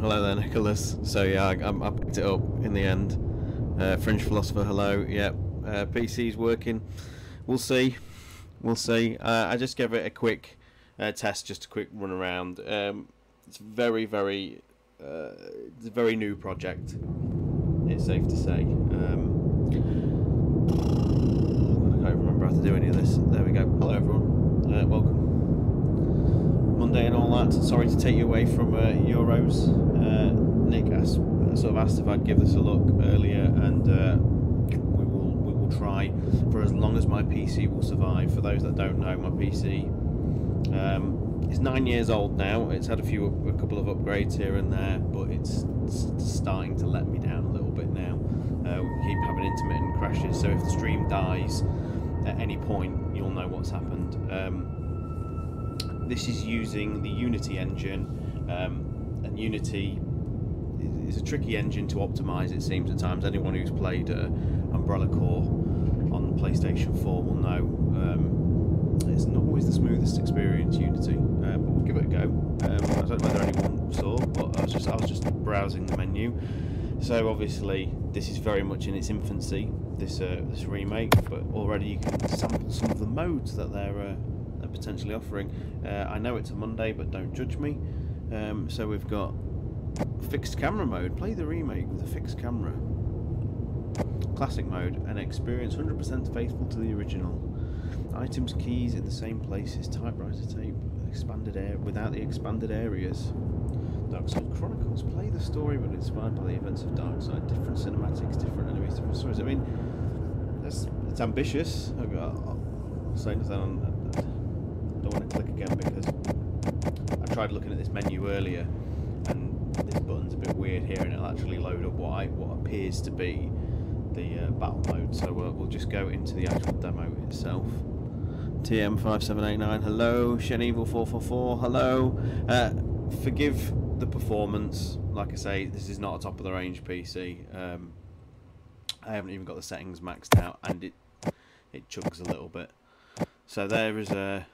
Hello there, Nicholas. So yeah, I picked it up in the end. Fringe Philosopher, hello. Yep. PC's working. We'll see. We'll see. I just gave it a quick test, just a quick run around. It's it's a very new project. It's safe to say. I can't remember how to do any of this. There we go. Hello everyone. Welcome. Monday and all that. Sorry to take you away from Euros. Nick sort of asked if I'd give this a look earlier, and we will try for as long as my PC will survive. For those that don't know, my PC is 9 years old now. It's had a couple of upgrades here and there, but it's starting to let me down a little bit now. We keep having intermittent crashes, so if the stream dies at any point, you'll know what's happened. This is using the Unity engine, and Unity is a tricky engine to optimise, it seems, at times. Anyone who's played Umbrella Corps on PlayStation 4 will know it's not always the smoothest experience, Unity, but we'll give it a go. I don't know whether anyone saw, but I was just browsing the menu. So obviously this is very much in its infancy, this remake, but already you can sample some of the modes that they're potentially offering. I know it's a Monday, but don't judge me. So we've got fixed camera mode. Play the remake with a fixed camera. Classic mode, and experience 100% faithful to the original. Items, keys in the same places. Typewriter tape. Expanded air without the expanded areas. Darkside Chronicles. Play the story, but inspired by the events of Darkside. Different cinematics, different enemies, different stories. I mean, it's ambitious. I'll say that I don't want to click again because I tried looking at this menu earlier, and this button's a bit weird here, and it'll actually load up what appears to be the battle mode. So we'll just go into the actual demo itself. TM5789, hello. Shenevil444, hello. Forgive the performance. Like I say, this is not a top of the range PC. I haven't even got the settings maxed out, and it chugs a little bit. So there's our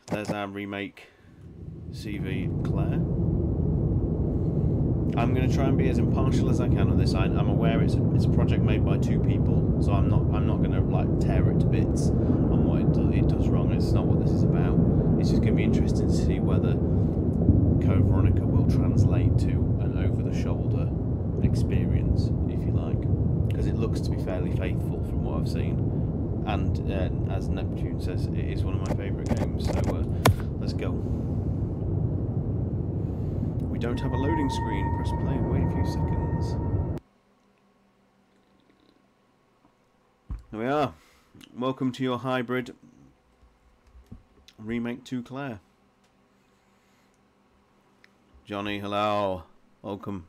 remake CV Claire. I'm going to try and be as impartial as I can on this. I'm aware it's a project made by two people, so I'm not going to like tear it to bits on what it does wrong. It's not what this is about. It's just going to be interesting to see whether Code Veronica will translate to an over-the-shoulder experience, if you like, because it looks to be fairly faithful from what I've seen. And as Neptune says, it is one of my favourite games, so let's go. We don't have a loading screen. Press play and wait a few seconds. There we are. Welcome to your hybrid remake to Claire. Johnny, hello. Welcome.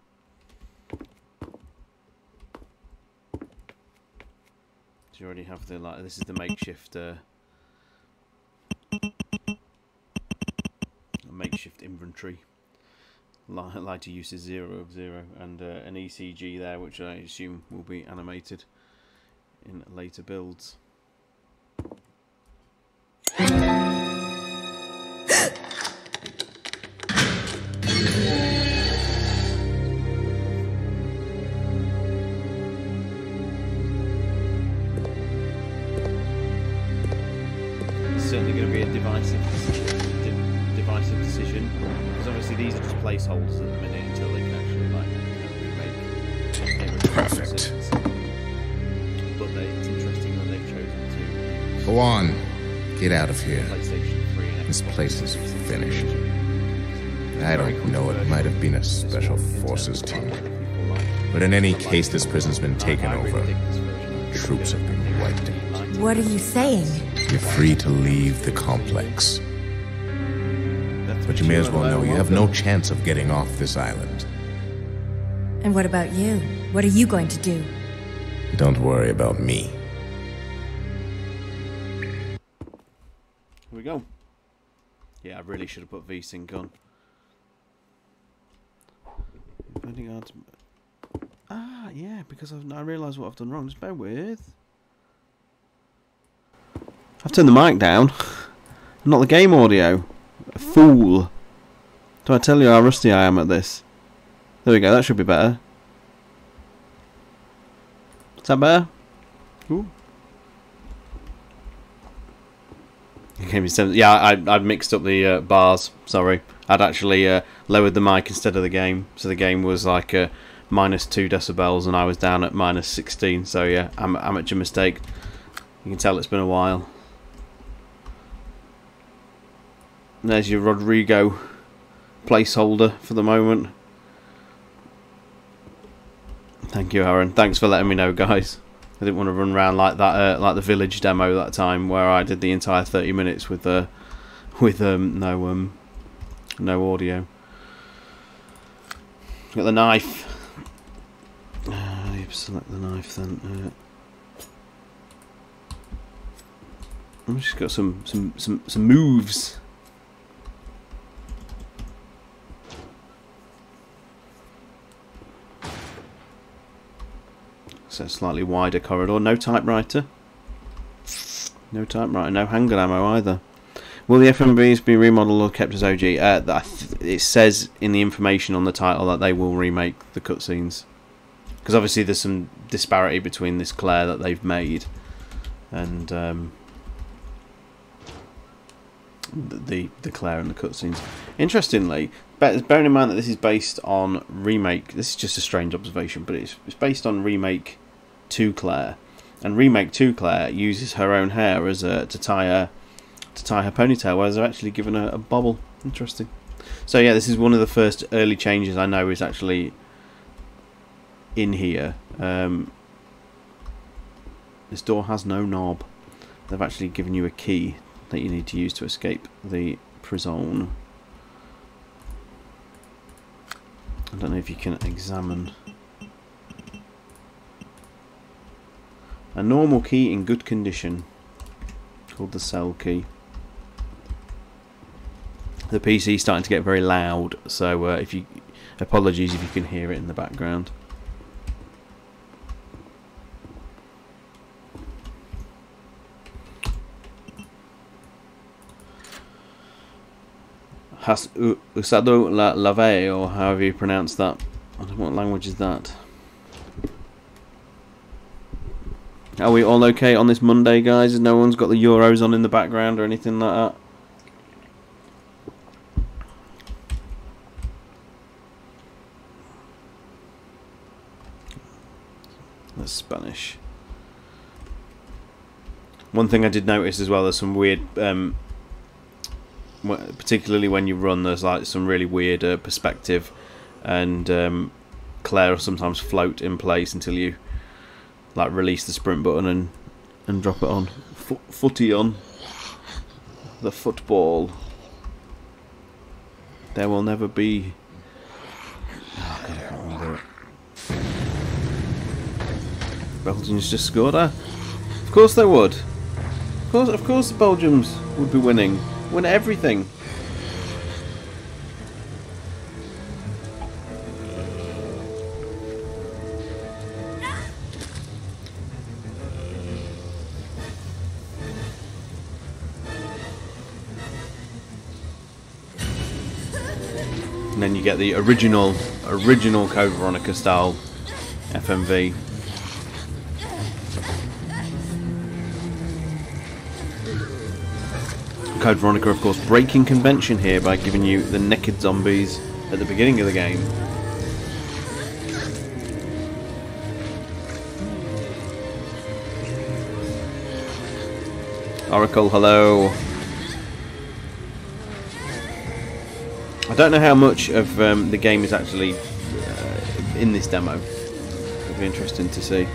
You already have the this is the makeshift inventory. Lighter use is 0 of 0, and an ECG there, which I assume will be animated in later builds. Certainly going to be a divisive decision, because obviously these are just placeholders at the minute until they can actually remake. Perfect. But it's interesting that they've chosen to Go on, get out of here. PlayStation 3 and This Xbox place is 360. finished. I don't know, it might have been a special forces team, but in any case, this prison's been taken over. Troops have been wiped out. What are you saying? You're free to leave the complex. But you may as well know you have no chance of getting off this island. And what about you? What are you going to do? Don't worry about me. Here we go. Yeah, I really should have put VSync on. Ah, yeah, because I realised what I've done wrong. Just bear with. I've turned the mic down, not the game audio. A fool. Do I tell you how rusty I am at this? There we go, that should be better. Is that better? Ooh. Yeah, I'd mixed up the bars, sorry. I'd actually lowered the mic instead of the game. So the game was like -2 decibels and I was down at -16. So yeah, amateur mistake. You can tell it's been a while. And there's your Rodrigo placeholder for the moment. Thank you, Aaron. Thanks for letting me know, guys. I didn't want to run around like that, like the Village demo that time, where I did the entire 30 minutes with no audio. Got the knife. Select the knife then. I've just got some moves. So slightly wider corridor. No typewriter. No typewriter. No handgun ammo either. Will the FMVs be remodeled or kept as OG? It says in the information on the title that they will remake the cutscenes. Because obviously there's some disparity between this Claire that they've made and the Claire and the cutscenes. Interestingly, bearing in mind that this is based on Remake, this is just a strange observation, but it's based on Remake 2 Claire, and Remake 2 Claire uses her own hair as to tie her ponytail, whereas they've actually given her a bobble. Interesting. So yeah, this is one of the first early changes I know is actually in here. This door has no knob. They've actually given you a key that you need to use to escape the prison. I don't know if you can examine. A normal key in good condition, called the cell key. The PC is starting to get very loud, so apologies if you can hear it in the background. Has usado la lave, or however you pronounce that. I don't know what language is that. Are we all okay on this Monday, guys? No one's got the Euros on in the background or anything like that? That's Spanish. One thing I did notice as well, there's some weird, particularly when you run, there's like some really weird perspective, and Claire will sometimes float in place until you like release the sprint button and drop it on. Footy on. The football. There will never be... Oh, God, I can't remember it. Belgians just scored, Of course they would. Of course the Belgians would be winning. Win everything. And then you get the original Code Veronica style FMV. Code Veronica, of course, breaking convention here by giving you the naked zombies at the beginning of the game. Oracle, hello. I don't know how much of the game is actually in this demo. It'll be interesting to see.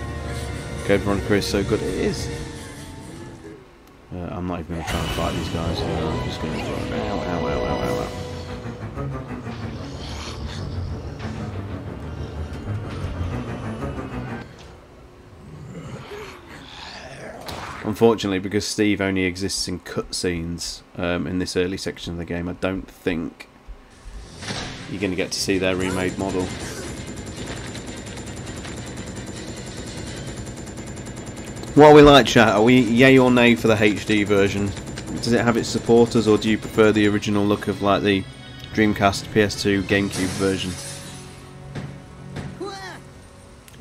Code Veronica is so good. It is. I'm not even going to try and fight these guys. I'm just going to go. Ow, ow, ow, ow, ow, ow. Unfortunately, because Steve only exists in cutscenes in this early section of the game, I don't think you're going to get to see their remade model. What are we like, chat? Are we yay or nay for the HD version? Does it have its supporters, or do you prefer the original look of like the Dreamcast, PS2, GameCube version?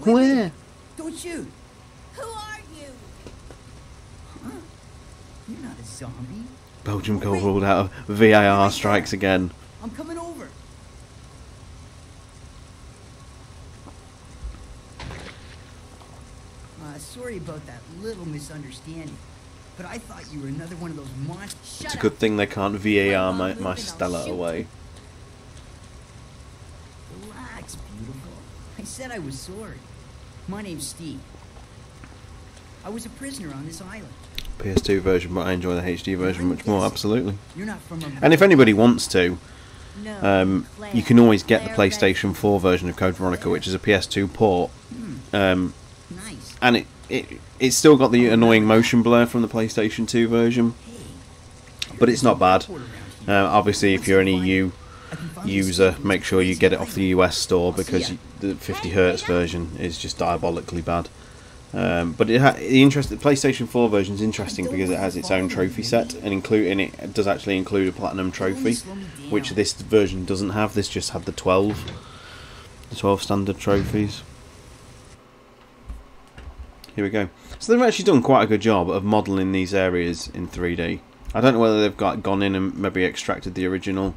Where? Don't shoot. Who are you? Huh? You're not a zombie. Belgium goal ruled out. VAR strikes again. I'm coming over. Sorry about that little misunderstanding, but I thought you were another one of those monsters. It's a good thing they can't VAR my Stella away. Relax, beautiful. I said I was sorry. My name's Steve. I was a prisoner on this island. PS2 version, but I enjoy the HD version much more, absolutely. You're not from And if anybody wants to, No. you can always get the PlayStation 4 version of Code Veronica, which is a PS2 port. Nice. And it's still got the annoying motion blur from the PlayStation 2 version, but it's not bad. Obviously, if you're an EU user, make sure you get it off the US store, because the 50Hz version is just diabolically bad. But the PlayStation 4 version is interesting because it has its own trophy set, and it does actually include a platinum trophy, which this version doesn't have. This just had the 12 standard trophies. Here we go. So they've actually done quite a good job of modelling these areas in 3D. I don't know whether they've gone in and maybe extracted the original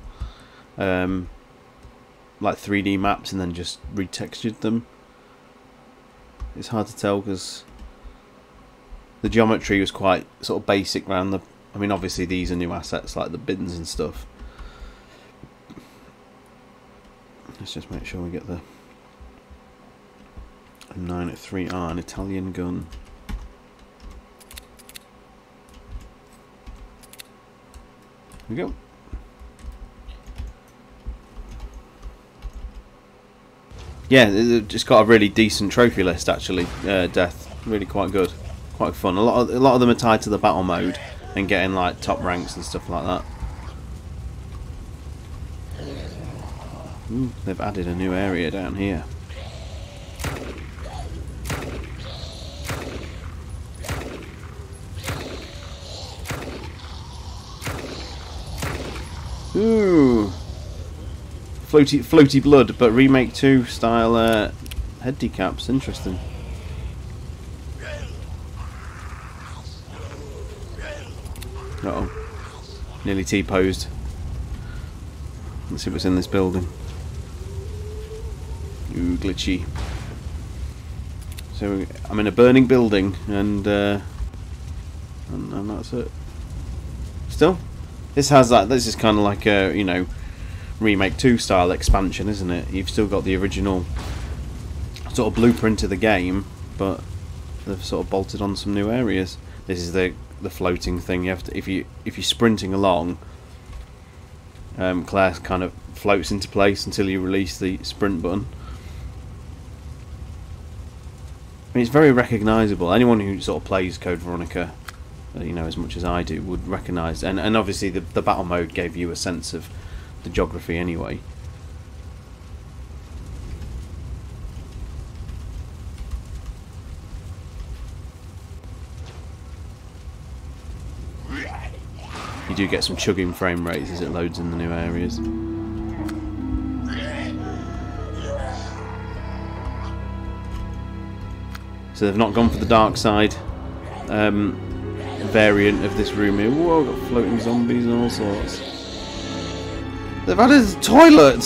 like 3D maps and then just retextured them. It's hard to tell because the geometry was quite sort of basic around the... I mean, obviously these are new assets like the bins and stuff. Let's just make sure we get the 9-3R, an Italian gun. Here we go. Yeah, it's got a really decent trophy list actually. Death, really quite good, quite fun. A lot of them are tied to the battle mode and getting like top ranks and stuff like that. Ooh, they've added a new area down here. Ooh, floaty blood, but remake 2 style head decaps. Interesting. Uh-oh, nearly T-posed. Let's see what's in this building. Ooh, glitchy. So I'm in a burning building, and that's it. Still. This is kind of like a, you know, remake 2 style expansion, isn't it? You've still got the original sort of blueprint of the game, but they've sort of bolted on some new areas. This is the floating thing. You have to, if you're sprinting along, Claire kind of floats into place until you release the sprint button. I mean, it's very recognisable. Anyone who sort of plays Code Veronica, you know, as much as I do, would recognise, and obviously the battle mode gave you a sense of the geography anyway. You do get some chugging frame rates as it loads in the new areas. So they've not gone for the dark side variant of this room here. Whoa, got floating zombies and all sorts. They've added a toilet!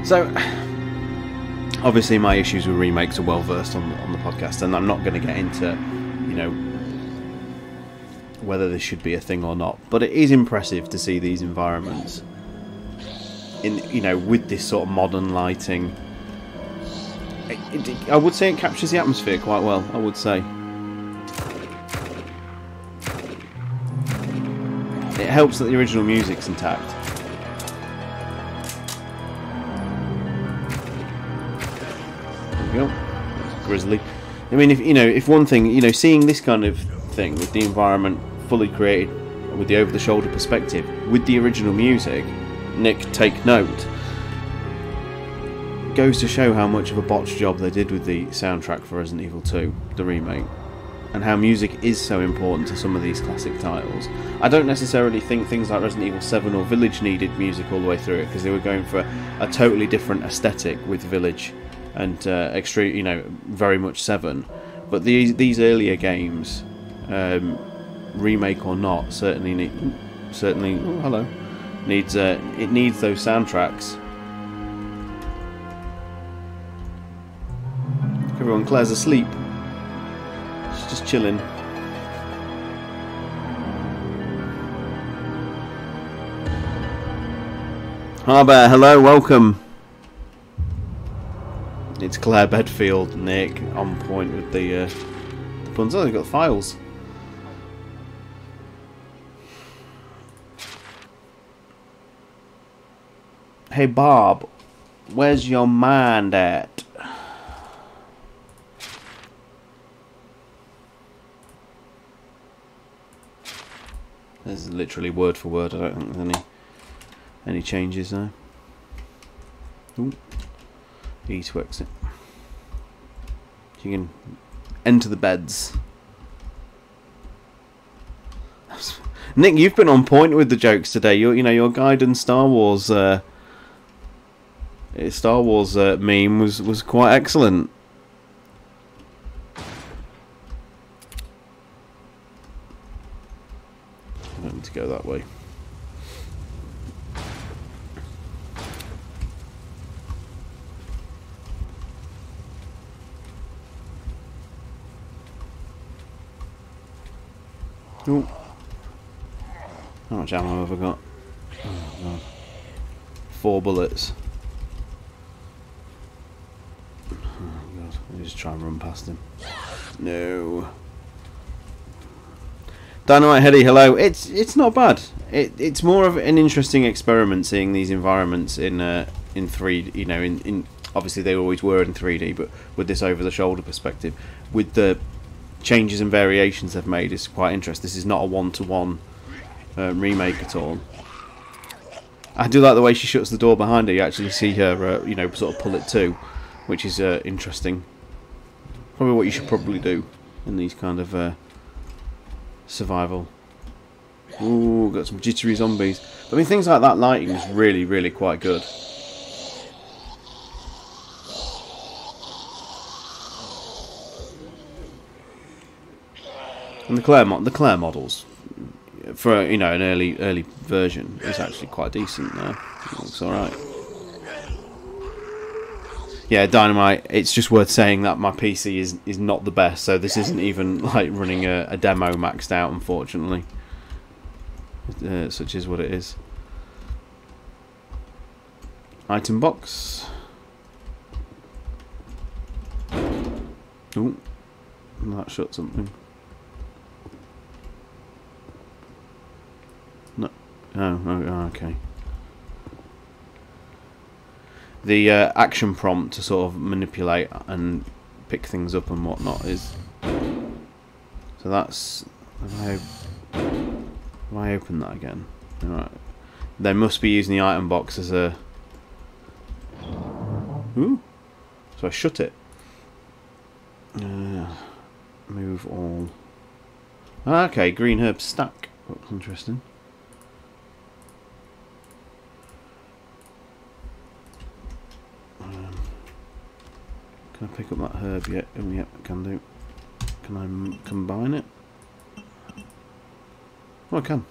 So, obviously my issues with remakes are well versed on the podcast, and I'm not going to get into, you know, whether this should be a thing or not. But it is impressive to see these environments in, you know, with this sort of modern lighting. I would say it captures the atmosphere quite well, I would say. It helps that the original music's intact. There we go. Grizzly. I mean, if one thing, you know, seeing this kind of thing with the environment fully created with the over-the-shoulder perspective with the original music, Nick, take note, goes to show how much of a botched job they did with the soundtrack for Resident Evil 2, the remake. and how music is so important to some of these classic titles. I don't necessarily think things like Resident Evil 7 or Village needed music all the way through it, because they were going for a totally different aesthetic with Village and extreme, you know, very much 7. But these earlier games, remake or not, certainly oh, hello, needs it needs those soundtracks. Everyone, Claire's asleep. She's just chilling. Hi Bear, hello, welcome. It's Claire Bedfield, Nick, on point with the puns. Oh, they've got files. Hey Bob, where's your mind at? This is literally word for word. I don't think there's any changes there. Ooh. E to exit. You can enter the beds. Nick, you've been on point with the jokes today. Your Gaiden Star Wars meme was quite excellent. I don't need to go that way. Ooh. How much ammo have I got? Oh, God. 4 bullets. Oh, God. Let me just try and run past him. No. Dynamite Heady, hello. It's not bad. It's more of an interesting experiment seeing these environments in 3D. You know, in obviously they always were in 3D, but with this over-the-shoulder perspective, with the changes and variations they've made, is quite interesting. This is not a one-to-one remake at all. I do like the way she shuts the door behind her. You actually see her, sort of pull it to, which is interesting. Probably what you should probably do in these kind of survival. Ooh, got some jittery zombies. I mean, things like that lighting is really, really quite good. And the Claire models, for an early version, is actually quite decent now. It looks alright. Yeah, Dynamite, it's just worth saying that my PC is not the best, so this isn't even like running a demo maxed out, unfortunately. Such is what it is. Item box. Ooh, that shut something. No. Oh, okay. The action prompt to sort of manipulate and pick things up and whatnot is. So that's. If I open that again, alright. They must be using the item box as a. Ooh. So I shut it. Move all. Okay, green herb stack. Looks interesting. Can I pick up that herb yet? Oh, yep, I can do. Can I combine it? Oh, I can.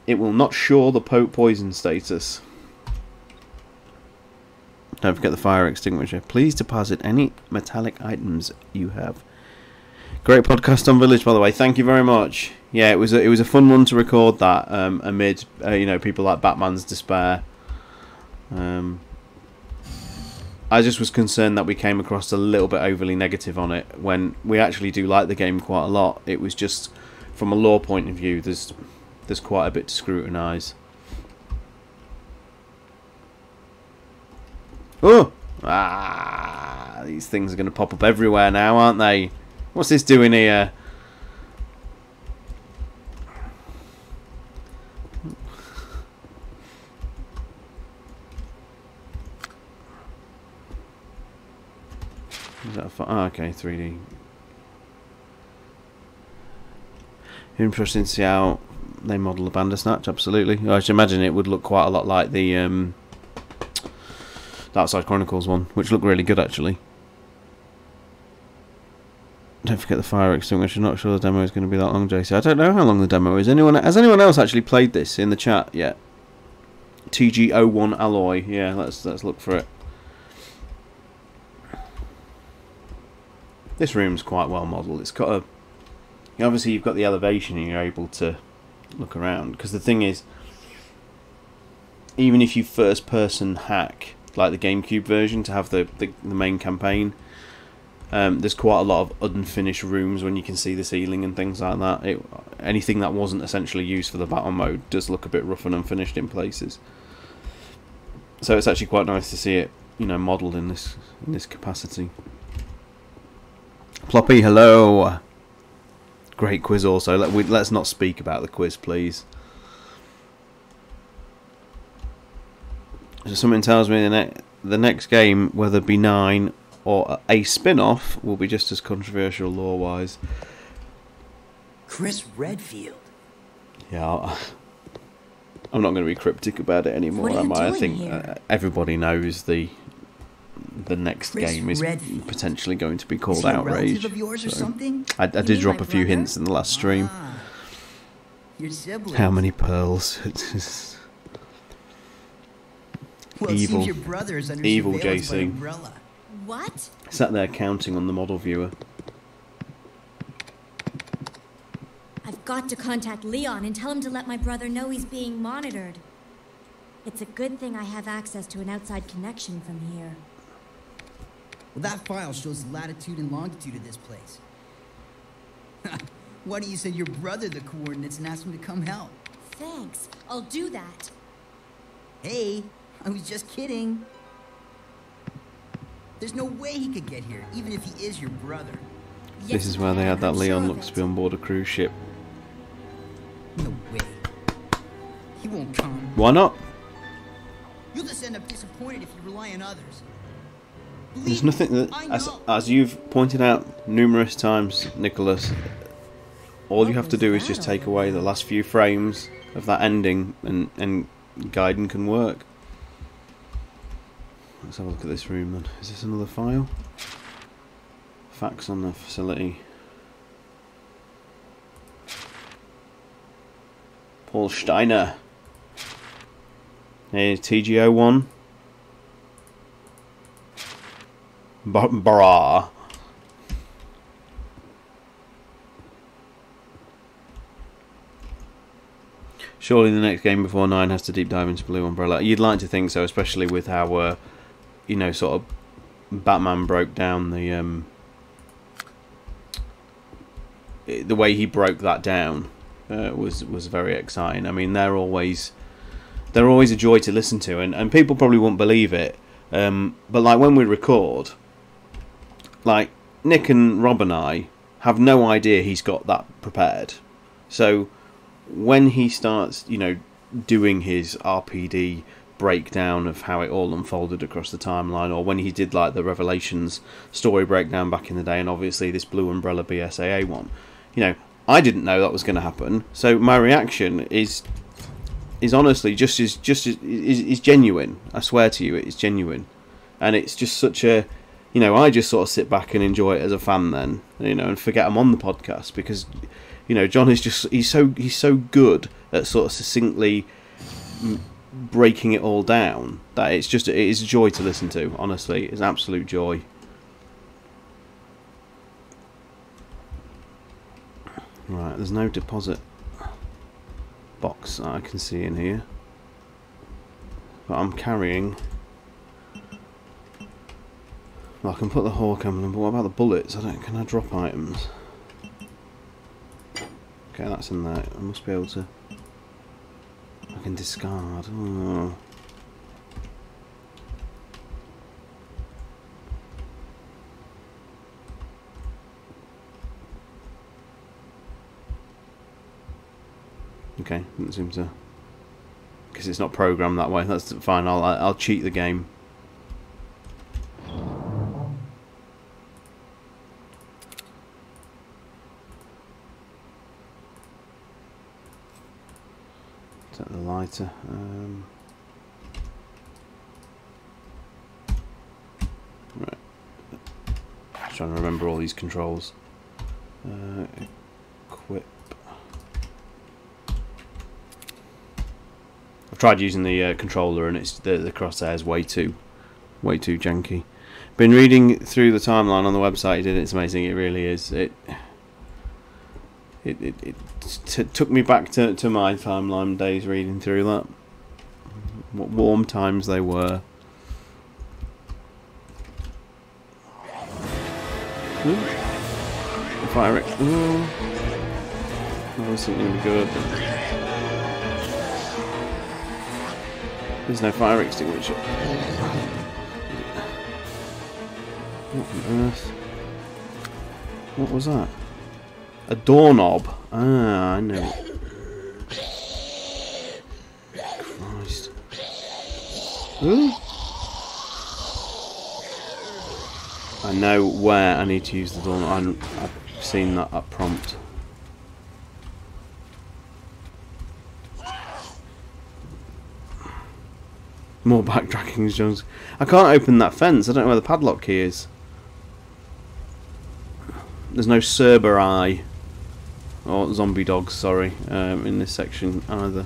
It will not show the poison status. Don't forget the fire extinguisher. Please deposit any metallic items you have. Great podcast on Village, by the way. Thank you very much. Yeah, it was a fun one to record that amid people like Batman's despair. I just was concerned that we came across a little bit overly negative on it when we actually do like the game quite a lot. It was just from a lore point of view, there's quite a bit to scrutinise. Oh! These things are going to pop up everywhere now, aren't they? What's this doing here? Is that a okay, 3D. Interesting to see how they model the Bandersnatch. Absolutely. I should imagine it would look quite a lot like the Dark Side Chronicles one, which looked really good actually. Don't forget the fire extinguisher. Not sure the demo is going to be that long, JC. I don't know how long the demo is. Has anyone else actually played this in the chat yet? TG01 Alloy. Yeah, let's look for it. This room's quite well modelled. It's got a... Obviously you've got the elevation and you're able to look around. Because the thing is, even if you first person hack, like the GameCube version, to have the main campaign, there's quite a lot of unfinished rooms when you can see the ceiling and things like that. Anything that wasn't essentially used for the battle mode does look a bit rough and unfinished in places. So it's actually quite nice to see it, you know, modelled in this capacity. Ploppy, hello. Great quiz also. Let's not speak about the quiz, please. So something tells me the next game, whether it be 9 or a spin-off, will be just as controversial lore-wise. Chris Redfield. Yeah, I'm not going to be cryptic about it anymore, am I? I think everybody knows the next game is potentially going to be called Outrage. Of yours or something? I did drop a few hints in the last stream. Your siblings. How many pearls? Well, evil, your brother is under evil surveillance by JC. Umbrella. What? Sat there counting on the model viewer. I've got to contact Leon and tell him to let my brother know he's being monitored. It's a good thing I have access to an outside connection from here. Well, that file shows the latitude and longitude of this place. Why don't you send your brother the coordinates and ask him to come help? Thanks. I'll do that. Hey, I was just kidding. There's no way he could get here, even if he is your brother. This is where they had that Leon looks to be on board a cruise ship. No way. He won't come. Why not? You'll just end up disappointed if you rely on others. There's nothing that, as you've pointed out numerous times, Nicholas, all you have to do is just take away the last few frames of that ending and Gaiden can work. Let's have a look at this room then. Is this another file? Facts on the facility. Paul Steiner. Here's TG01. Brah. Surely the next game before 9 has to deep dive into Blue Umbrella. You'd like to think so, especially with how, you know, sort of Batman broke down the way he broke that down was very exciting. I mean, they're always a joy to listen to, and people probably won't believe it. But like when we record, like Nick and Rob and I have no idea he's got that prepared. So when he starts, you know, doing his RPD breakdown of how it all unfolded across the timeline, or when he did like the Revelations story breakdown back in the day, and obviously this Blue Umbrella BSAA one, you know, I didn't know that was going to happen. So my reaction is honestly just is genuine. I swear to you, it is genuine, and it's just such a, you know, I just sort of sit back and enjoy it as a fan then, you know, and forget I'm on the podcast because, you know, John is just he's so good at sort of succinctly breaking it all down that it is a joy to listen to. Honestly, it's absolute joy. Right, there's no deposit box that I can see in here, but I'm carrying. Well, I can put the Hawk emblem, but what about the bullets? Can I drop items? Okay, that's in there. I must be able to. I can discard. Oh. Okay, doesn't seem to. Because it's not programmed that way. That's fine. I'll cheat the game. Set the lighter. Right. Just trying to remember all these controls. Equip. I've tried using the controller, and it's the crosshair is way too janky. Been reading through the timeline on the website. It's amazing. It really is. It took me back to my timeline days reading through that. What warm times they were. Ooh. Fire it. Ooh. That wasn't going to be good. There's no fire extinguisher. What on earth? What was that? A doorknob. Ah, I know. Christ. Ooh. I know where I need to use the doorknob. I've seen that up prompt. More backtracking, Jones. I can't open that fence. I don't know where the padlock key is. There's no Cerberus. Or zombie dogs, sorry, in this section either.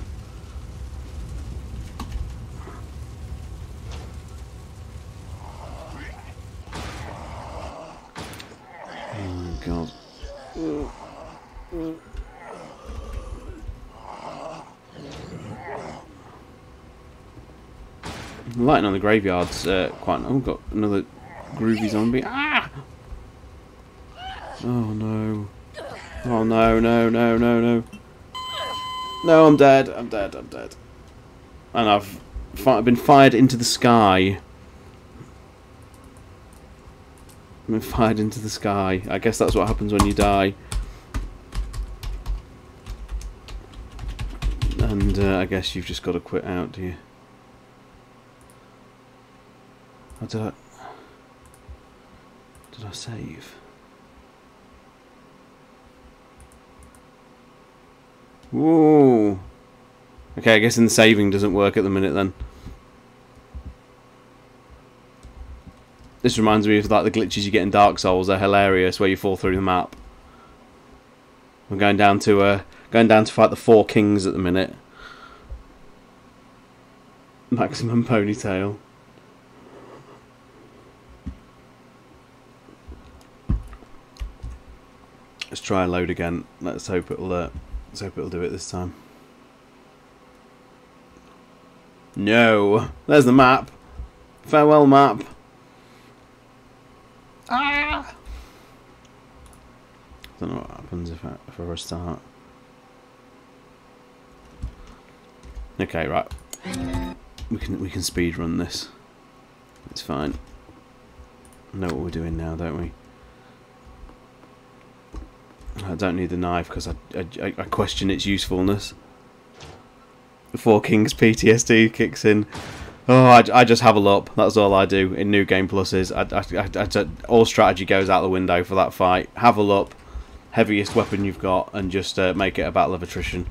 Oh god. Lighting on the graveyard's quite. Oh, got another groovy zombie. Ah! Oh no. Oh no, no, no, no, no. No, I'm dead. I'm dead. I'm dead. And I've been fired into the sky. I've been fired into the sky. I guess that's what happens when you die. And I guess you've just got to quit out, do you? Oh, did I save? Whoa. Okay, I guess the saving doesn't work at the minute then. This reminds me of like the glitches you get in Dark Souls. They're hilarious, where you fall through the map. I'm going down to fight the 4 kings at the minute. Maximum ponytail. Let's try a load again. Let's hope it'll do it this time. No, there's the map. Farewell map. Ah! I don't know what happens if I restart. Okay, right. We can speed run this. It's fine. Know what we're doing now, don't we? I don't need the knife because I question its usefulness. The 4 Kings PTSD kicks in. Oh, I just have a look. That's all I do in New Game Pluses. All strategy goes out the window for that fight. Have a look. Heaviest weapon you've got, and just make it a battle of attrition.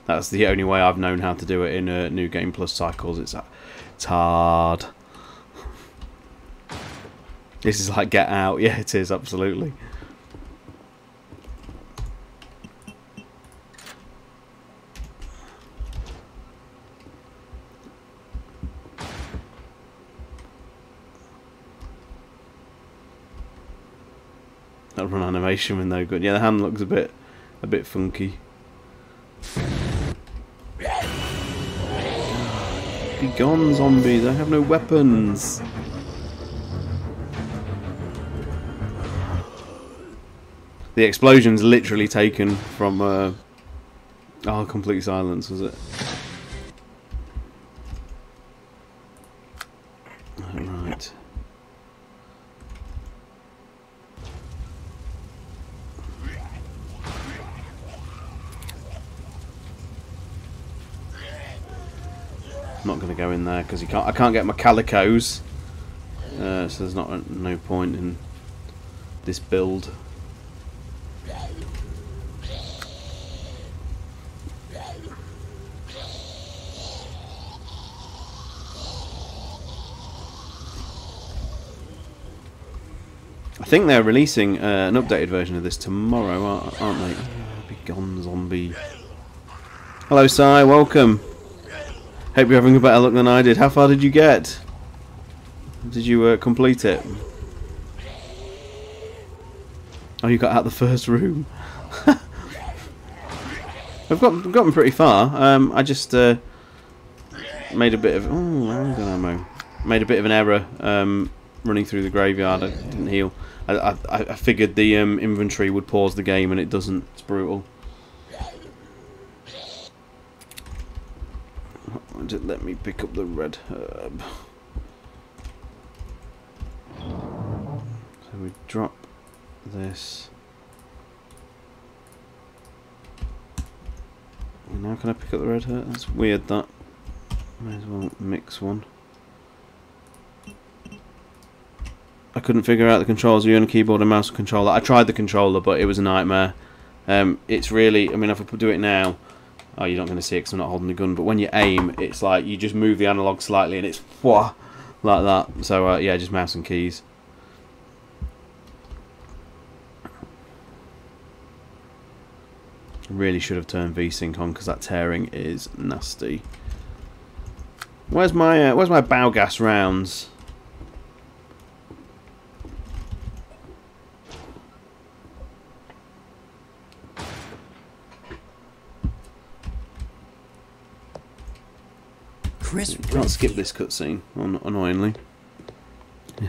That's the only way I've known how to do it in New Game Plus cycles. It's hard. This is like Get Out. Yeah, it is, absolutely. That run animation with no good. Yeah, the hand looks a bit funky. Be gone, zombies! I have no weapons. The explosion's literally taken from. Oh, complete silence, was it? Right. I'm not going to go in there because I can't get my calicos, so there's no point in this build. I think they're releasing an updated version of this tomorrow, aren't they? Oh, be gone, zombie. Hello, Si. Welcome. Hope you're having a better luck than I did. How far did you get? Did you complete it? Oh, you got out the first room. I've gotten pretty far. I just made a bit of made a bit of an error running through the graveyard. I didn't heal. I figured the inventory would pause the game, and it doesn't. It's brutal. Let me pick up the red herb. So we drop this. Now can I pick up the red herb? That's weird, that. May as well mix one. I couldn't figure out the controls. Are you on a keyboard and mouse controller? I tried the controller, but it was a nightmare. It's really... I mean, if I do it now... Oh, you're not going to see it because I'm not holding the gun. But when you aim, it's like you just move the analog slightly and it's... Whoa, like that. So, yeah, just mouse and keys. Really should have turned VSync on because that tearing is nasty. Where's my Bowgas rounds? Can't skip this cutscene, annoyingly.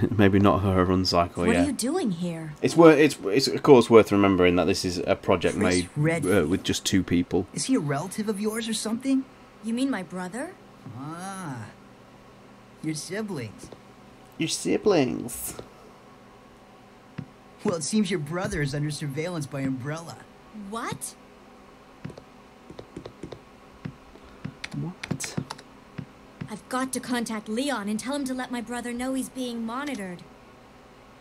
Maybe not her run cycle. What yeah. are you doing here? It's of course worth remembering that this is a project made with just 2 people. Is he a relative of yours or something? You mean my brother? Ah, your siblings. Your siblings. Well, it seems your brother is under surveillance by Umbrella. What? What? I've got to contact Leon and tell him to let my brother know he's being monitored.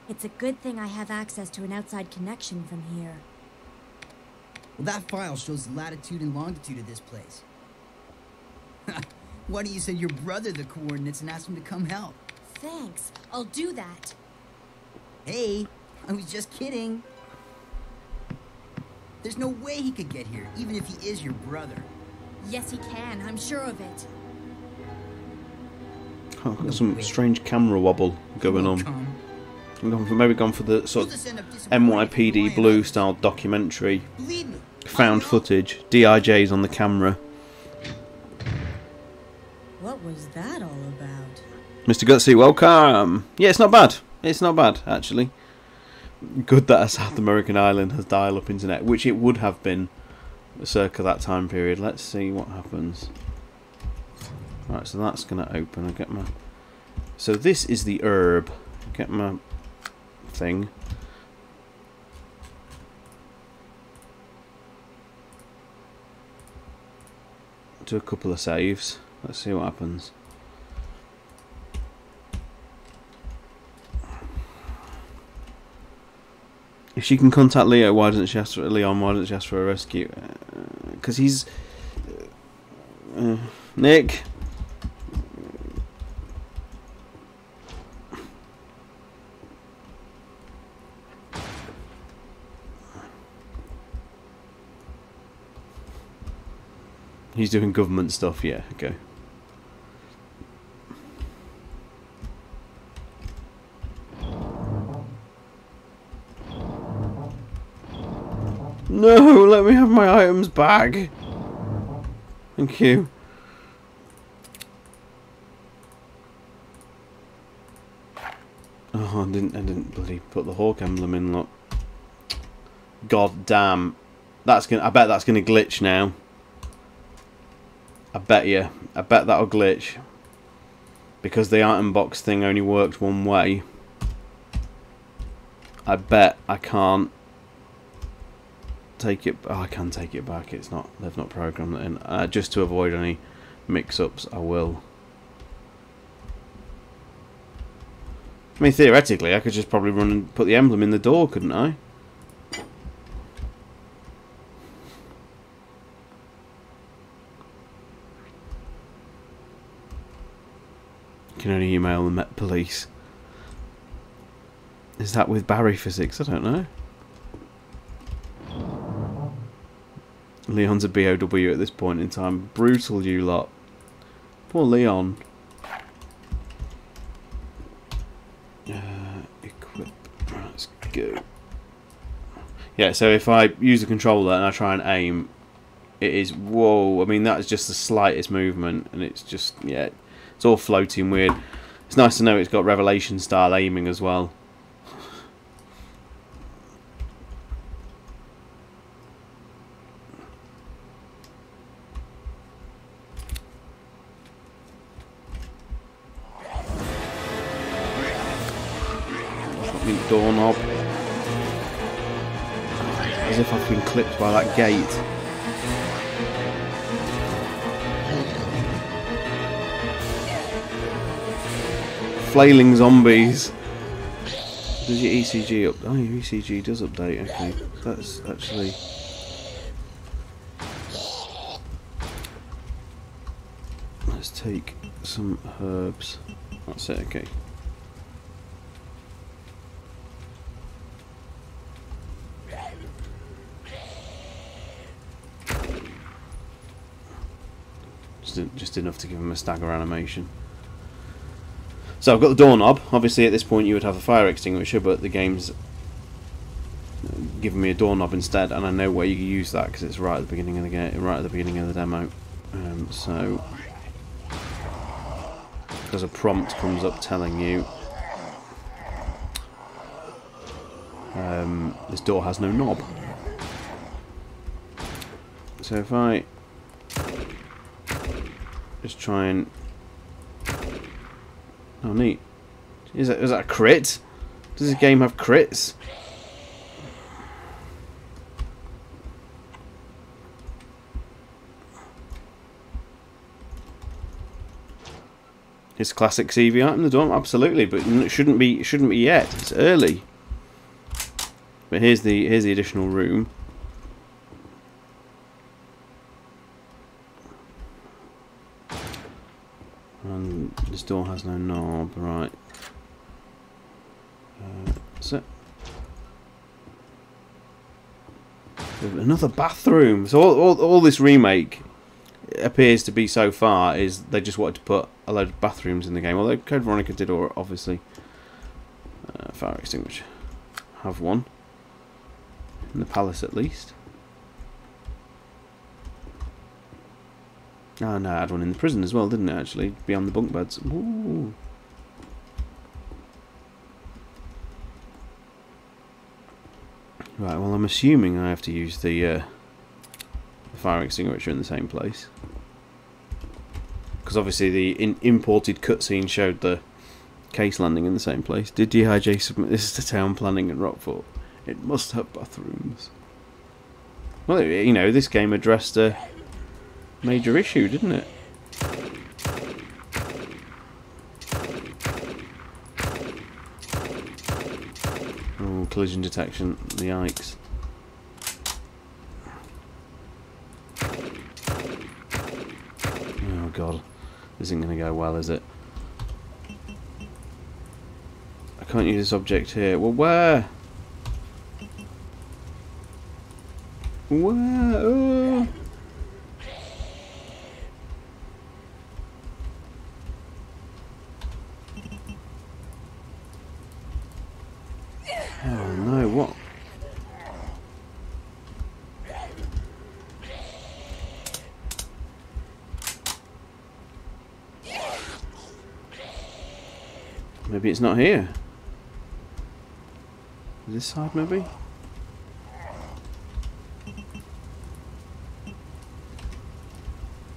It's a good thing I have access to an outside connection from here. Well, that file shows the latitude and longitude of this place. Why don't you send your brother the coordinates and ask him to come help? Thanks. I'll do that. Hey, I was just kidding. There's no way he could get here, even if he is your brother. Yes, he can. I'm sure of it. Oh, got some strange camera wobble going on. Maybe gone for the sort of NYPD Blue style documentary. Found footage. DIJs on the camera. What was that all about? Mr. Gutsy, welcome. Yeah, it's not bad. It's not bad, actually. Good that a South American island has dial-up internet, which it would have been circa that time period. Let's see what happens. Right, so that's going to open. I get my... So this is the herb. Get my thing. Do a couple of saves. Let's see what happens. If she can contact Leo, why doesn't she ask for Leon? Why doesn't she ask for a rescue? Because he's Nick. He's doing government stuff. Yeah. Okay. No, let me have my items back. Thank you. Oh, I didn't bloody put the Hawk emblem in. Look. God damn. That's gonna. I bet that's gonna glitch now. I bet you. I bet that'll glitch. Because the item box thing only worked one way. I bet I can't take it. Oh, I can take it back. It's not. They've not programmed it in. Just to avoid any mix-ups, I will. I mean, theoretically, I could just probably run and put the emblem in the door, couldn't I? You can only email the Met Police. Is that with Barry physics? I don't know. Leon's a BOW at this point in time. Brutal, you lot. Poor Leon. Equip. Right, let's go. Yeah, so if I use the controller and I try and aim, it is, whoa, I mean, that is just the slightest movement, and it's just, yeah, it's all floating weird. It's nice to know it's got Revelation style aiming as well. Doorknob. As if I've been clipped by that gate. Flailing zombies. Does your ECG up? Oh, your ECG does update. Okay, that's actually. Let's take some herbs. That's it. Okay. Just enough to give him a stagger animation. So I've got the doorknob. Obviously at this point you would have a fire extinguisher, but the game's giving me a doorknob instead, and I know where you use that because it's right at the beginning of the game, right at the beginning of the demo. So because a prompt comes up telling you this door has no knob. So if I just try and... Oh, neat. Is that a crit? Does this game have crits? It's classic CV item, the door, absolutely, but it shouldn't be yet. It's early. But here's the additional room. And this door has no knob, right? That's it. Another bathroom. So all this remake appears to be so far is they just wanted to put a load of bathrooms in the game. Although Code Veronica did, or obviously fire extinguisher. Have one in the palace at least. Oh no, I had one in the prison as well, didn't it, actually? Beyond the bunk beds. Ooh. Right, well I'm assuming I have to use the fire extinguisher in the same place. Because obviously the imported cutscene showed the case landing in the same place. Did DIJ submit this to town planning and Rockfort? It must have bathrooms. Well, you know, this game addressed a major issue, didn't it? Oh, collision detection, the yikes. Oh god, this isn't going to go well, is it? I can't use this object here. Well, where? Where? Oh. Oh no, what? Maybe it's not here. This side, maybe?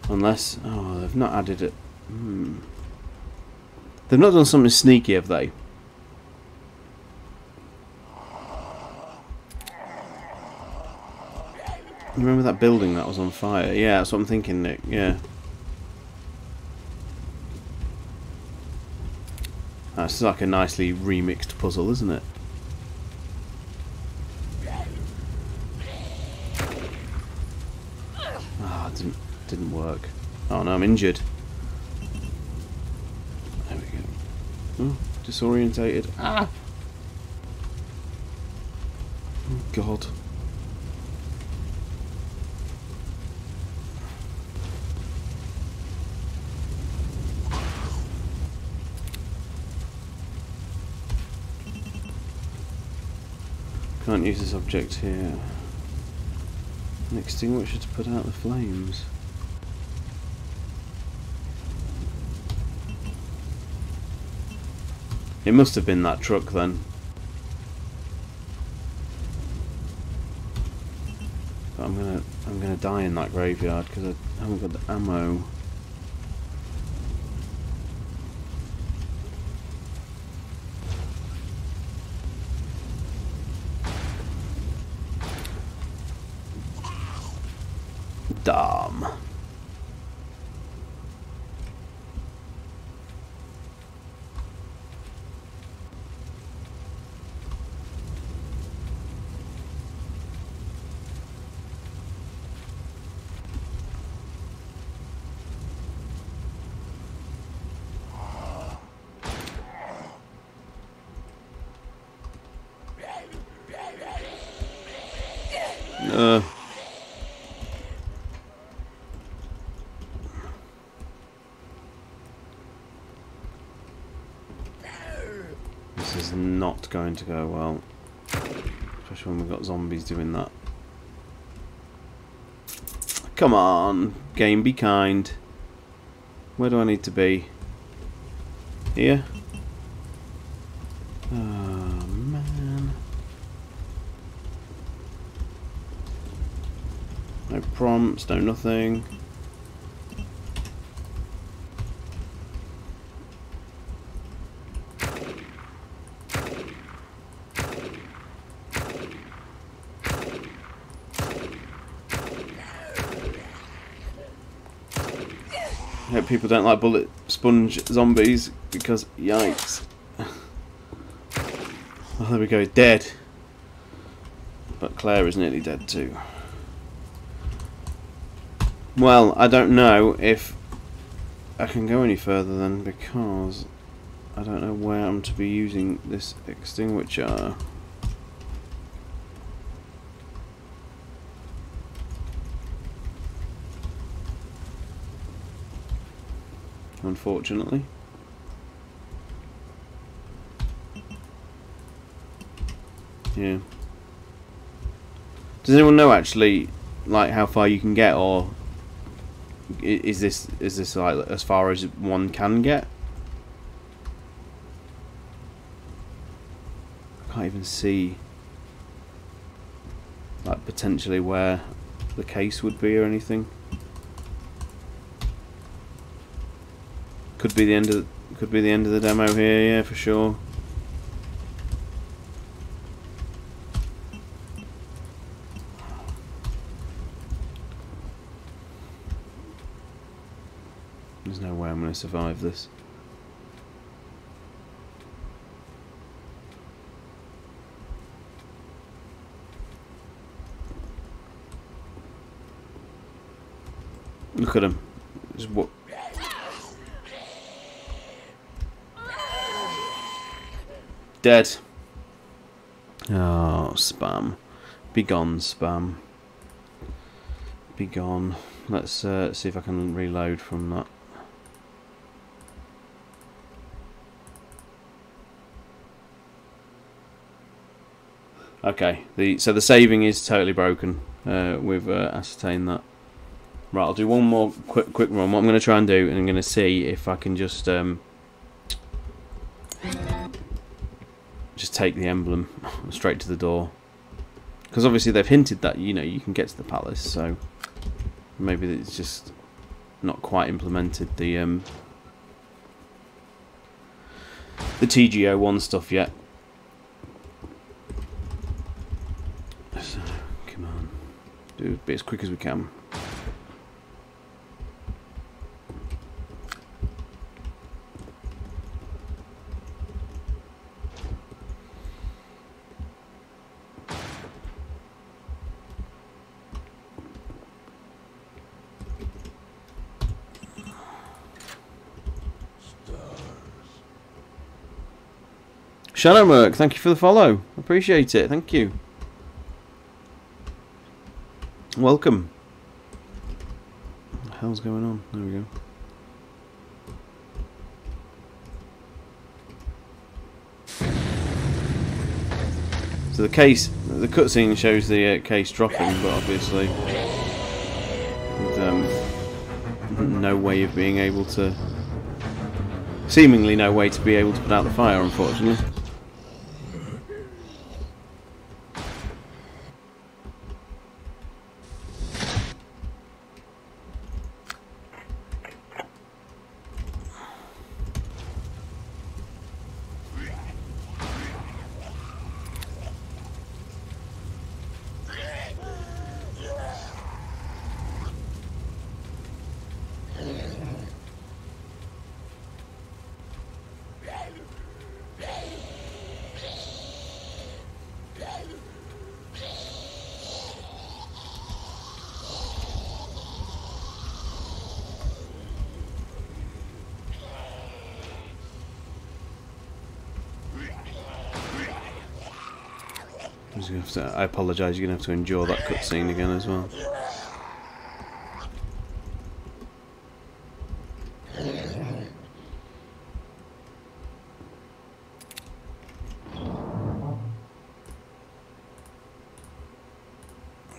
Unless... oh, they've not added it. They've not done something sneaky, have they? You remember that building that was on fire? Yeah, that's what I'm thinking, Nick. Yeah. That's like a nicely remixed puzzle, isn't it? Ah, oh, didn't work. Oh no, I'm injured. There we go. Oh, disorientated. Ah! God. Can't use this object here. An extinguisher to put out the flames. It must have been that truck then. But I'm gonna die in that graveyard because I haven't got the ammo. Damn. This is not going to go well, especially when we've got zombies doing that. Come on, game, be kind. Where do I need to be? Here? Oh, man. No prompts, no nothing. I hope people don't like bullet sponge zombies because yikes. Oh, there we go, dead. But Claire is nearly dead too. Well, I don't know if I can go any further then because I don't know where I'm to be using this extinguisher. Unfortunately. Yeah. Does anyone know actually like how far you can get, or is this like as far as one can get? I can't even see like potentially where the case would be or anything. Could be the end of the demo here, yeah, for sure. There's no way I'm going to survive this. Look at him. Just what? Dead. Oh, spam. Be gone, spam. Be gone. Let's see if I can reload from that. Okay, so the saving is totally broken. We've ascertained that. Right, I'll do one more quick run. What I'm going to try and do, and I'm going to see if I can just take the emblem straight to the door, because obviously they've hinted that you can get to the palace, so maybe it's just not quite implemented the TGO1 stuff yet. So, come on, do it as quick as we can. Shadow Merc, thank you for the follow. Appreciate it. Thank you. Welcome. What the hell's going on? There we go. So the cutscene shows the case dropping, but obviously with no way of being able to, seemingly no way to be able to put out the fire, unfortunately. I apologise, you're going to have to endure that cutscene again as well.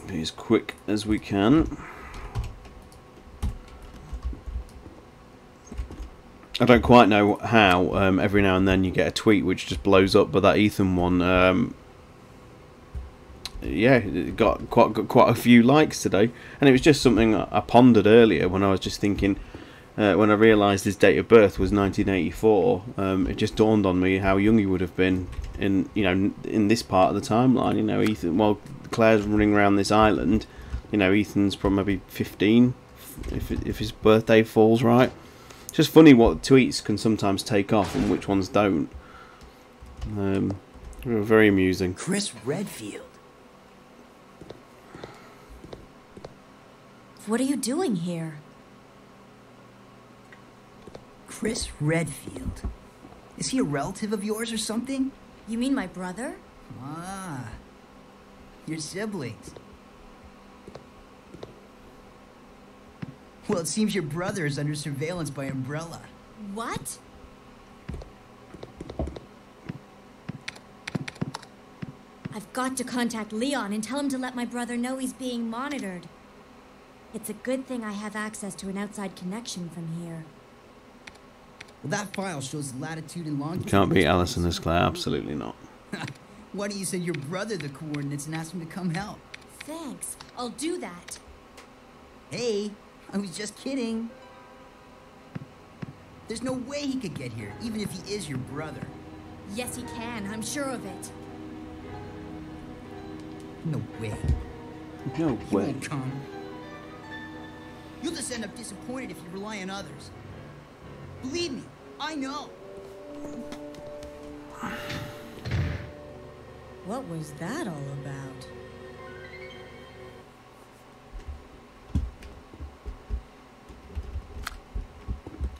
Be as quick as we can. I don't quite know how, every now and then you get a tweet which just blows up, but that Ethan one, yeah, it got quite a few likes today, and it was just something I pondered earlier when I was just thinking, when I realised his date of birth was 1984. It just dawned on me how young he would have been in, you know, in this part of the timeline. You know, Ethan, while Claire's running around this island, you know, Ethan's probably maybe 15 if his birthday falls right. It's just funny what tweets can sometimes take off and which ones don't. Very amusing. Chris Redfield. What are you doing here? Chris Redfield. Is he a relative of yours or something? You mean my brother? Ah, your siblings. Well, it seems your brother is under surveillance by Umbrella. What? I've got to contact Leon and tell him to let my brother know he's being monitored. It's a good thing I have access to an outside connection from here. Well, that file shows latitude and longitude. Can't beat Alice in this, Claire. Absolutely not. Why don't you send your brother the coordinates and ask him to come help? Thanks. I'll do that. Hey, I was just kidding. There's no way he could get here, even if he is your brother. Yes, he can. I'm sure of it. No way. No He way. won't come. You'll just end up disappointed if you rely on others. Believe me, I know. What was that all about?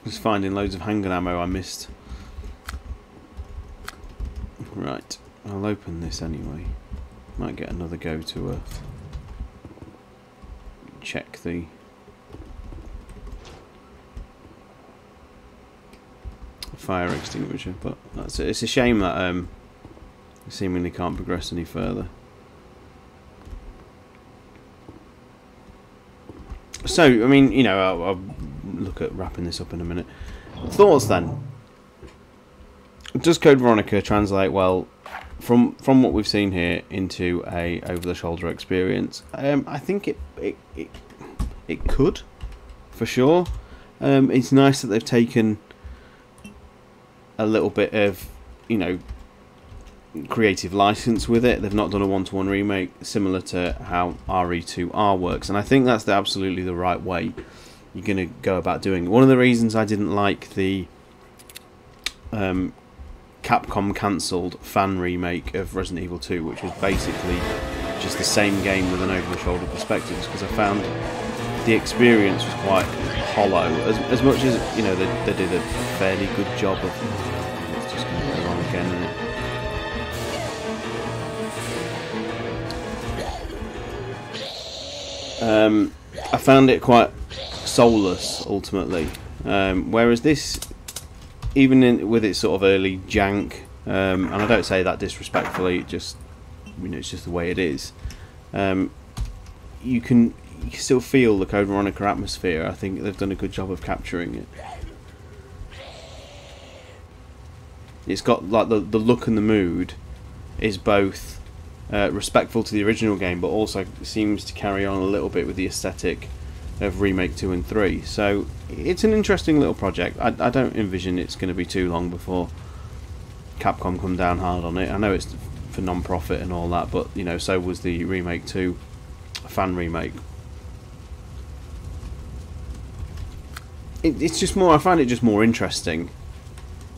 Just finding loads of handgun ammo I missed. Right, I'll open this anyway. Might get another go to check the fire extinguisher, but that's it. It's a shame that seemingly can't progress any further. So, I mean, you know, I'll look at wrapping this up in a minute. Thoughts then? Does Code Veronica translate well from what we've seen here into a over-the-shoulder experience? I think it could, for sure. It's nice that they've taken a little bit of, you know, creative license with it. They've not done a one-to-one remake similar to how RE2R works, and I think that's absolutely the right way you're going to go about doing it. One of the reasons I didn't like the Capcom cancelled fan remake of Resident Evil 2, which was basically just the same game with an over-the-shoulder perspective, because I found the experience was quite hollow. As much as, you know, they did a fairly good job of... It's just going to go wrong again, isn't it? I found it quite soulless ultimately. Whereas this, even with its sort of early jank, and I don't say that disrespectfully, just it's just the way it is. You can still feel the Code Veronica atmosphere. I think they've done a good job of capturing it. It's got like the look and the mood is both respectful to the original game, but also seems to carry on a little bit with the aesthetic of Remake 2 and 3. So it's an interesting little project. I don't envision it's going to be too long before Capcom come down hard on it. I know it's for non-profit and all that, but so was the Remake 2 fan remake. It's just more. I find it just more interesting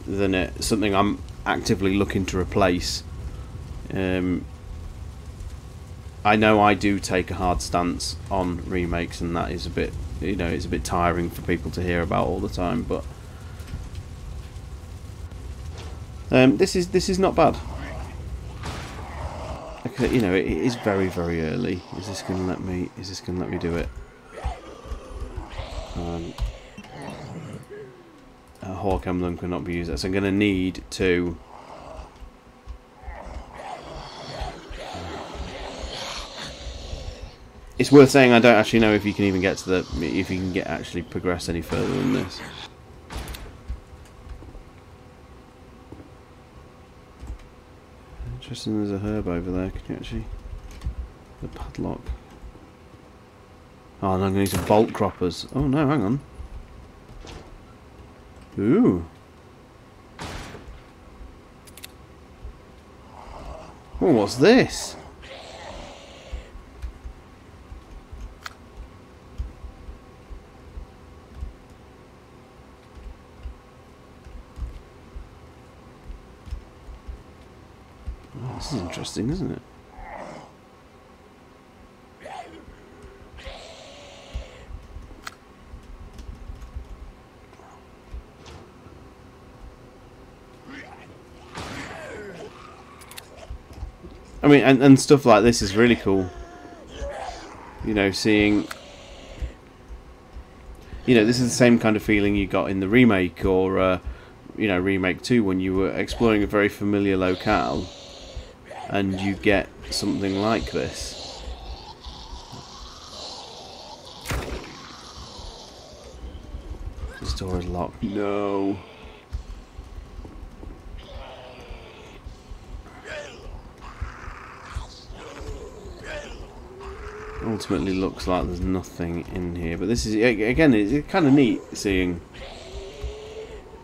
than something I'm actively looking to replace. I know I do take a hard stance on remakes, and that is a bit, it's a bit tiring for people to hear about all the time. But this is not bad. It is very, very early. Is this going to let me? Is this going to let me do it? Hawk Emblem cannot be used. So I'm going to need to. It's worth saying I don't actually know if you can even get to if you can actually progress any further than this. Interesting, there's a herb over there. Can you actually... The padlock. Oh, and I'm going to need some bolt croppers. Oh no, hang on. Ooh. Oh, what's this? Oh, this is interesting, isn't it? I mean, and stuff like this is really cool. Seeing... this is the same kind of feeling you got in the remake, or, Remake 2, when you were exploring a very familiar locale, and you get something like this. This door is locked. No. Ultimately looks like there's nothing in here, but this is, again, it's kind of neat seeing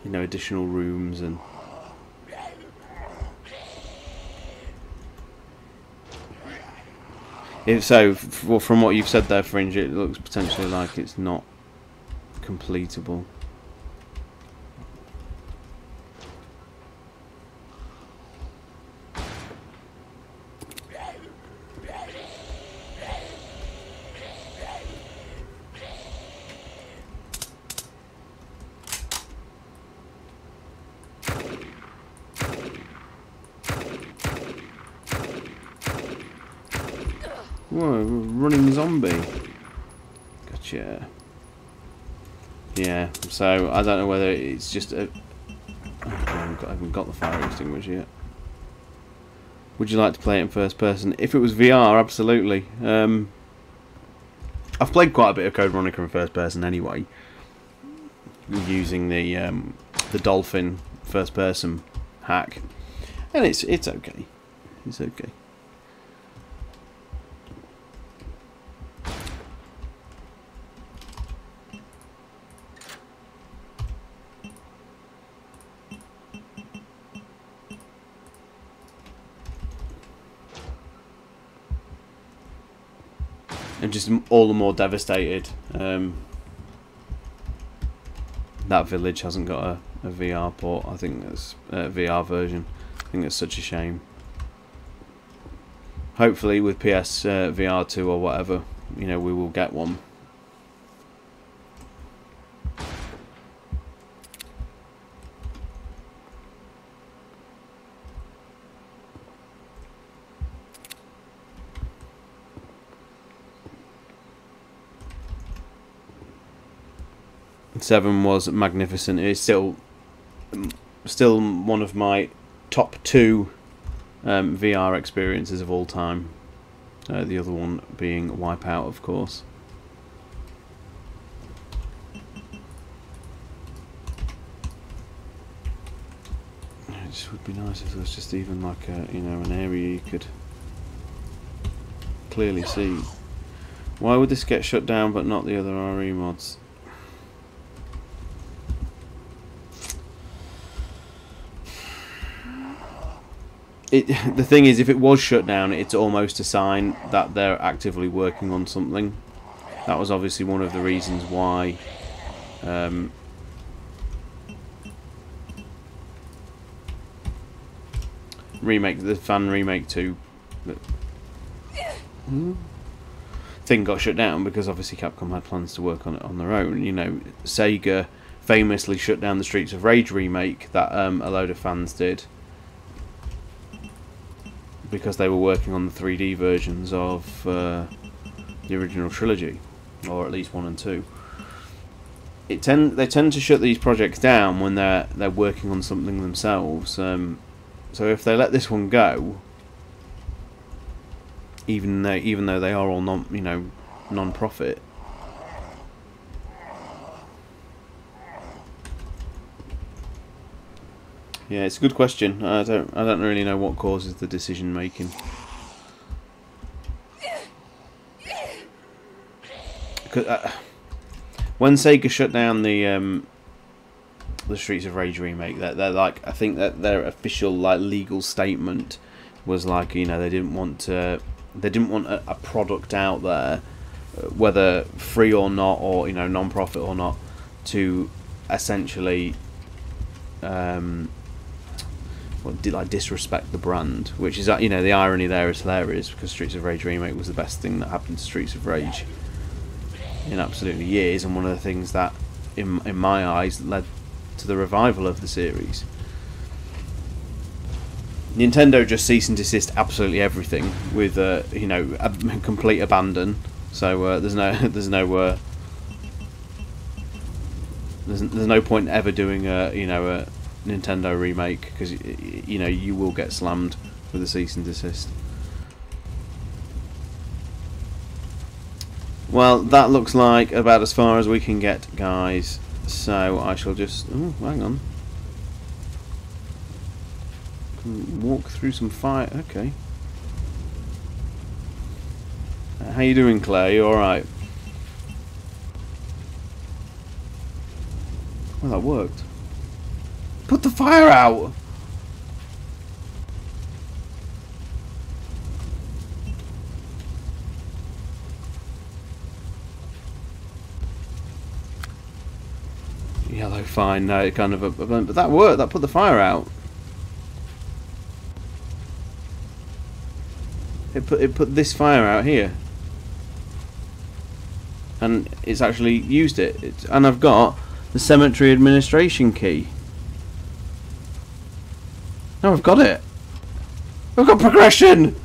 additional rooms. And if so, from what you've said there, Fringe, it looks potentially like it's not completable. Whoa, running zombie. Gotcha. Yeah, so I don't know whether it's just a... I haven't got the fire extinguisher yet. Would you like to play it in first person? If it was VR, absolutely. I've played quite a bit of Code Veronica in first person anyway, using the dolphin first person hack, and it's okay. It's okay. I'm just all the more devastated that Village hasn't got a VR port. I think that's a VR version. I think that's such a shame. Hopefully with PS VR 2 or whatever, we will get one. 7 was magnificent. It's still one of my top 2 VR experiences of all time. The other one being Wipeout, of course. It just would be nice if there was just even like a, you know, an area you could clearly see. Why would this get shut down but not the other RE mods? The thing is, if it was shut down, it's almost a sign that they're actively working on something. That was obviously one of the reasons why the fan remake 2 thing got shut down, because obviously Capcom had plans to work on it on their own. You know, Sega famously shut down the Streets of Rage remake that a load of fans did, because they were working on the 3D versions of the original trilogy, or at least 1 and 2. They tend to shut these projects down when they're working on something themselves. So if they let this one go, even though they are all non-profit, yeah, it's a good question. I don't really know what causes the decision making. When Sega shut down the Streets of Rage remake, they're like, I think that their official like legal statement was like, you know, they didn't want a product out there, whether free or not, or, you know, non-profit or not, to essentially disrespect the brand, which is, you know, the irony there is hilarious, because Streets of Rage remake was the best thing that happened to Streets of Rage in absolutely years, and one of the things that in my eyes led to the revival of the series. Nintendo just cease and desist absolutely everything with you know, a complete abandon. So there's no point ever doing a Nintendo remake, because you know you will get slammed with a cease and desist. Well, that looks like about as far as we can get, guys. So I shall just hang on. Walk through some fire. Okay. How you doing, Claire? You all right? Well, that worked. Put the fire out. Yellow, fine. No, it kind of, but that worked. That put the fire out. It put this fire out here, and it's actually used it. And I've got the cemetery administration key. No, I've got it. I've got progression.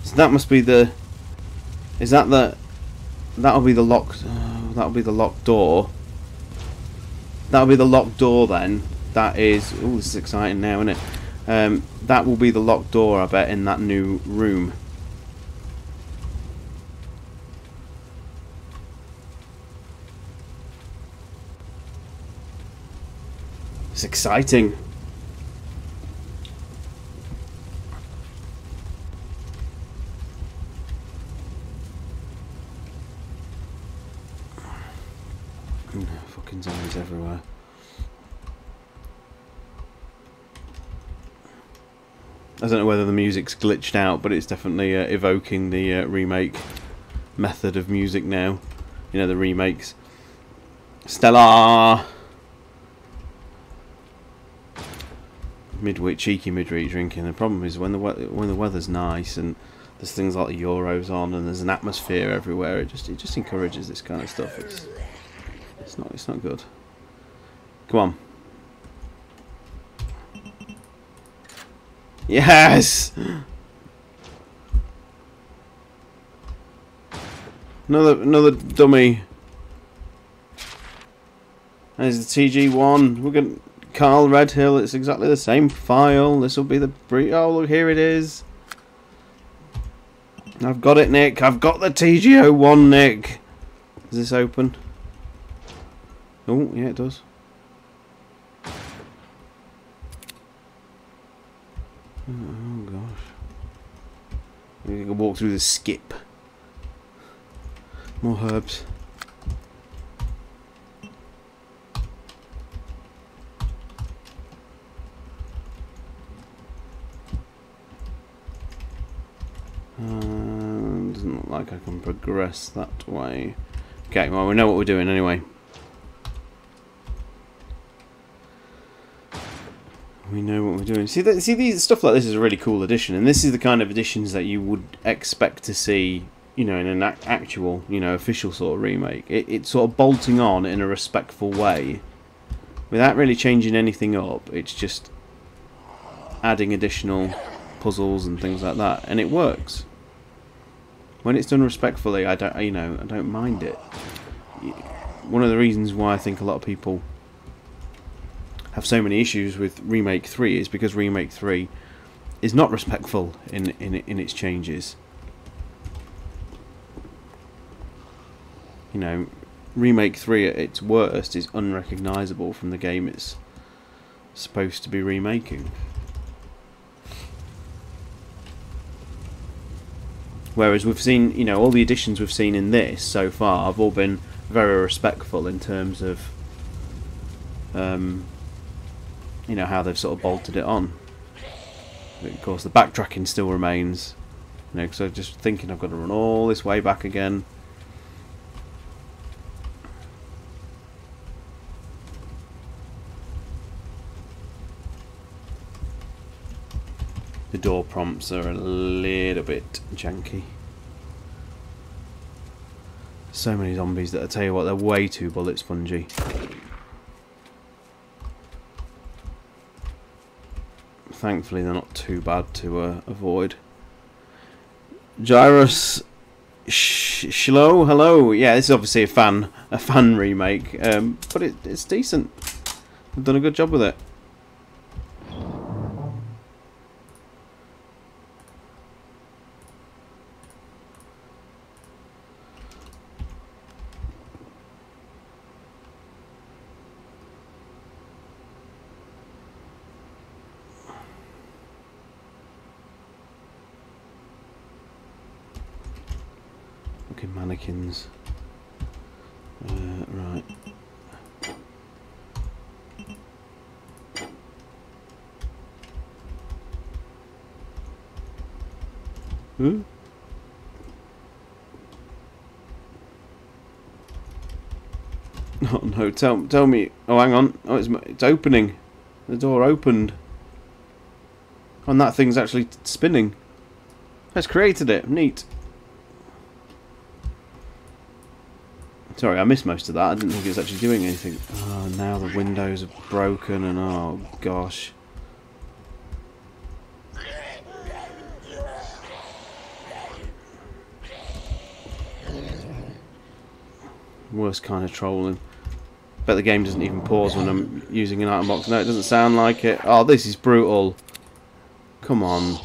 So that must be the. Is that the? That'll be the locked. That'll be the locked door. That'll be the locked door then. That is. Oh, this is exciting now, isn't it? That will be the locked door, I bet, in that new room. It's exciting. Fucking zombies everywhere. I don't know whether the music's glitched out, but it's definitely evoking the remake method of music now. You know, the remakes. Stellar! Cheeky midweek drinking. The problem is when the weather's nice and there's things like the Euros on and there's an atmosphere everywhere, it just encourages this kind of stuff. It's not good. Come on. Yes! Another dummy. There's the TG1. We're going Carl Redhill. It's exactly the same file. This will be the oh look, here it is. I've got it, Nick. I've got the TG01, Nick. Is this open? Oh, yeah, it does. Oh gosh. We can walk through the skip. More herbs. Doesn't look like I can progress that way. Okay, well, we know what we're doing anyway. We know what we're doing. See, these stuff like this is a really cool addition, and this is the kind of additions that you would expect to see, you know, in an actual, you know, official sort of remake. It's sort of bolting on in a respectful way, without really changing anything up. It's just adding additional puzzles and things like that, and it works. When it's done respectfully, I don't mind it. One of the reasons why I think a lot of people have so many issues with Remake 3 is because Remake 3 is not respectful in its changes. You know, Remake 3 at its worst is unrecognisable from the game it's supposed to be remaking. Whereas we've seen, you know, all the additions we've seen in this so far have all been very respectful in terms of, you know, how they've sort of bolted it on. But of course, the backtracking still remains. You know, because I'm just thinking I've got to run all this way back again. The door prompts are a little bit janky. So many zombies that I tell you what, they're way too bullet spongy. Thankfully, they're not too bad to avoid. Gyrus Shlo, hello. Yeah, this is obviously a fan remake, but it's decent. They've done a good job with it. Fucking mannequins. Right. Huh? Oh no! Tell me. Oh, hang on. Oh, it's opening. The door opened. And that thing's actually spinning. That's created it. Neat. Sorry, I missed most of that. I didn't think it was actually doing anything. Oh, now the windows are broken and oh gosh. Worst kind of trolling. Bet the game doesn't even pause when I'm using an item box. No, it doesn't sound like it. Oh, this is brutal. Come on.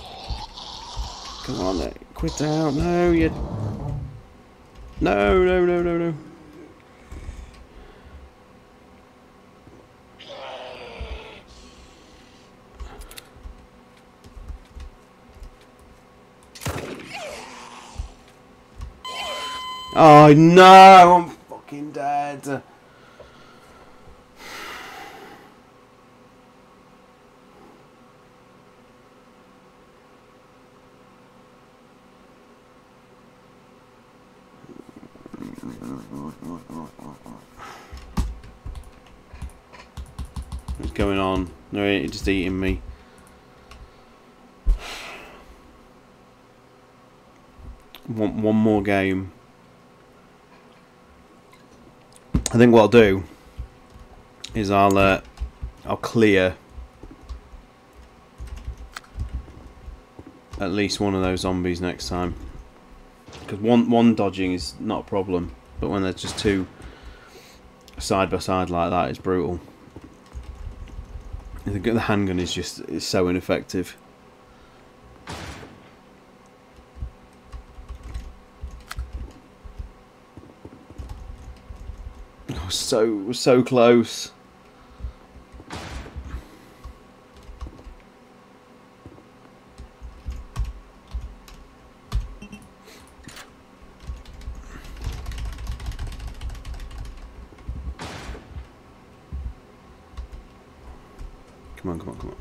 Come on, quit out. No, you... No. Oh no, I'm fucking dead. What's going on? No, it's just eating me. One more game. I think what I'll do is I'll clear at least one of those zombies next time. Because one dodging is not a problem, but when there's just two side by side like that, it's brutal. The handgun is so ineffective. So close. Come on.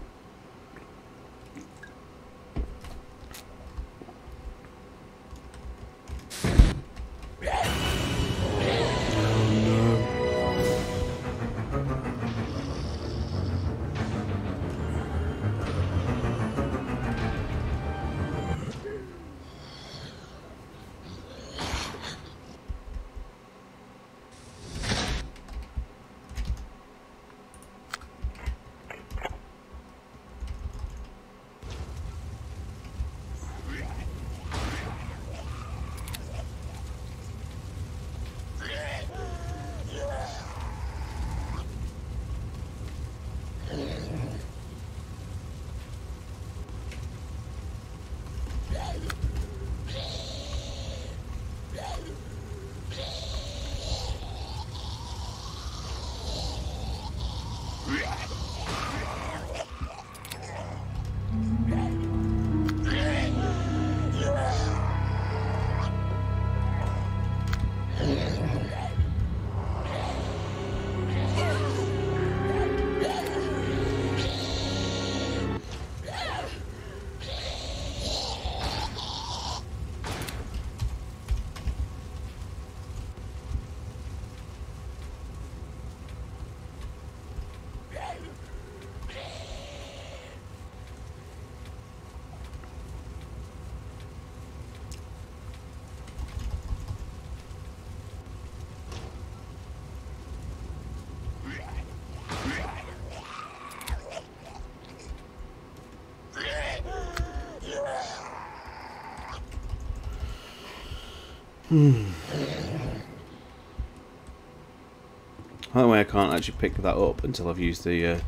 By the way, I can't actually pick that up until I've used the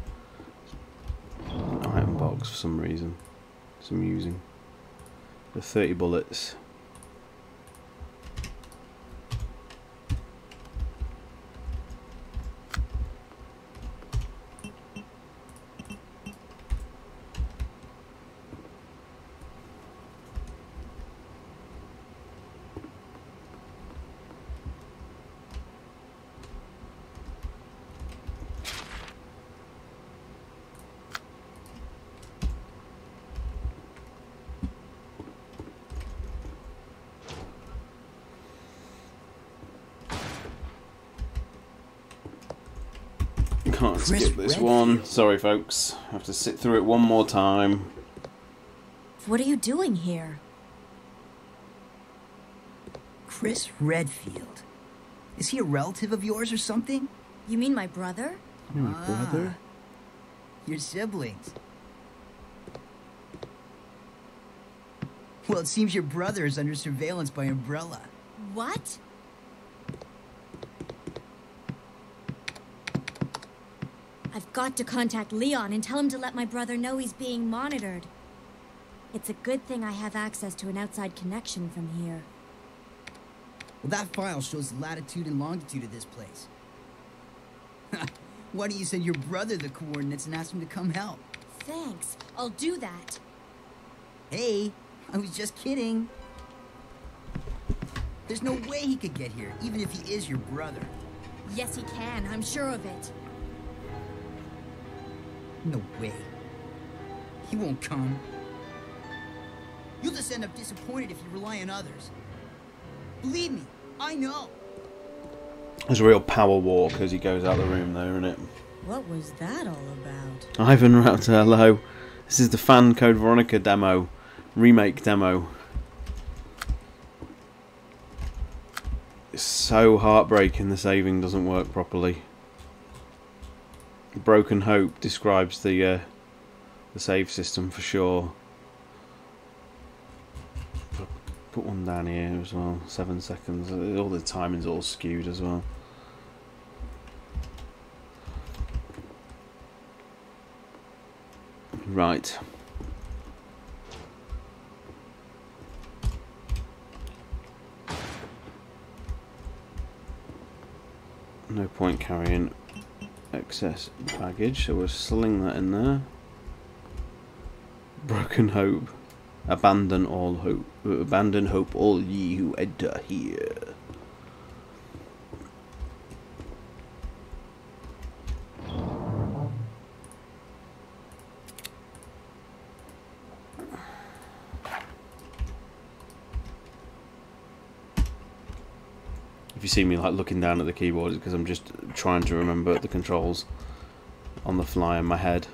item box for some reason. So I'm using the 30 bullets. Can't skip this one. Sorry, folks. I have to sit through it one more time. What are you doing here? Chris Redfield. Is he a relative of yours or something? You mean my brother? My brother? Your siblings. Well, it seems your brother is under surveillance by Umbrella. What? I've got to contact Leon and tell him to let my brother know he's being monitored. It's a good thing I have access to an outside connection from here. Well, that file shows the latitude and longitude of this place. Why don't you send your brother the coordinates and ask him to come help? Thanks. I'll do that. Hey, I was just kidding. There's no way he could get here, even if he is your brother. Yes, he can. I'm sure of it. No way. He won't come. You'll just end up disappointed if you rely on others. Believe me, I know. There's a real power walk as he goes out the room there, isn't it? What was that all about? Ivan Raptor, hello. This is the fan code Veronica demo. Remake demo. It's so heartbreaking the saving doesn't work properly. Broken Hope describes the save system for sure. Put one down here as well. 7 seconds. All the timing's all skewed as well. Right. No point carrying excess baggage, so we'll sling that in there. Broken hope. Abandon all hope. Abandon hope, all ye who enter here. If you see me like looking down at the keyboard, it's because I'm just trying to remember the controls on the fly in my head.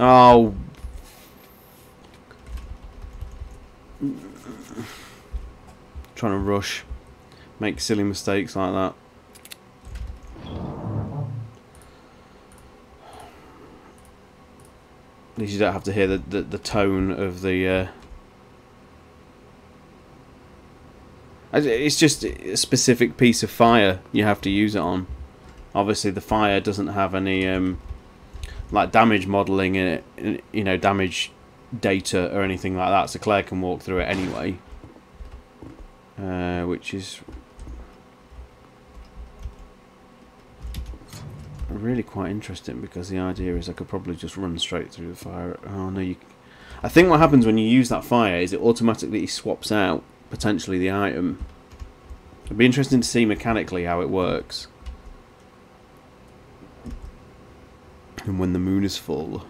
Oh, trying to rush, make silly mistakes like that. At least you don't have to hear the tone of the. It's just a specific piece of fire you have to use it on. Obviously, the fire doesn't have any like damage modelling in it, you know, damage data or anything like that. So Claire can walk through it anyway, which is really quite interesting, because the idea is I could probably just run straight through the fire. Oh no, I think what happens when you use that fire is it automatically swaps out potentially the item. It'd be interesting to see mechanically how it works. And when the moon is full.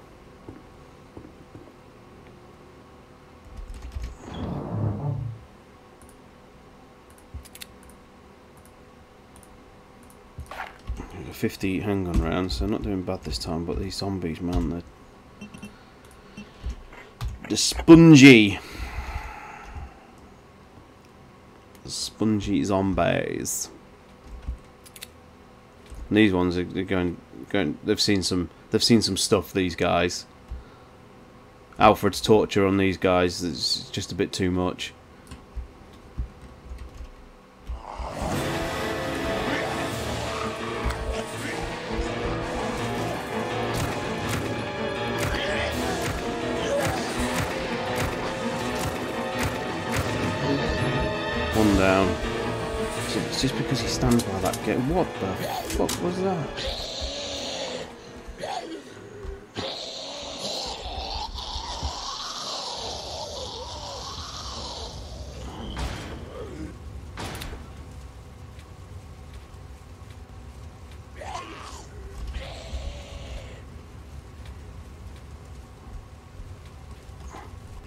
A 50 handgun rounds, so not doing bad this time, but these zombies, man, they're spongy. Spongy zombies. And these ones are going. They've seen some stuff. These guys. Alfred's torture on these guys is just a bit too much. One down. It's just because he stands by that gate. What the fuck was that?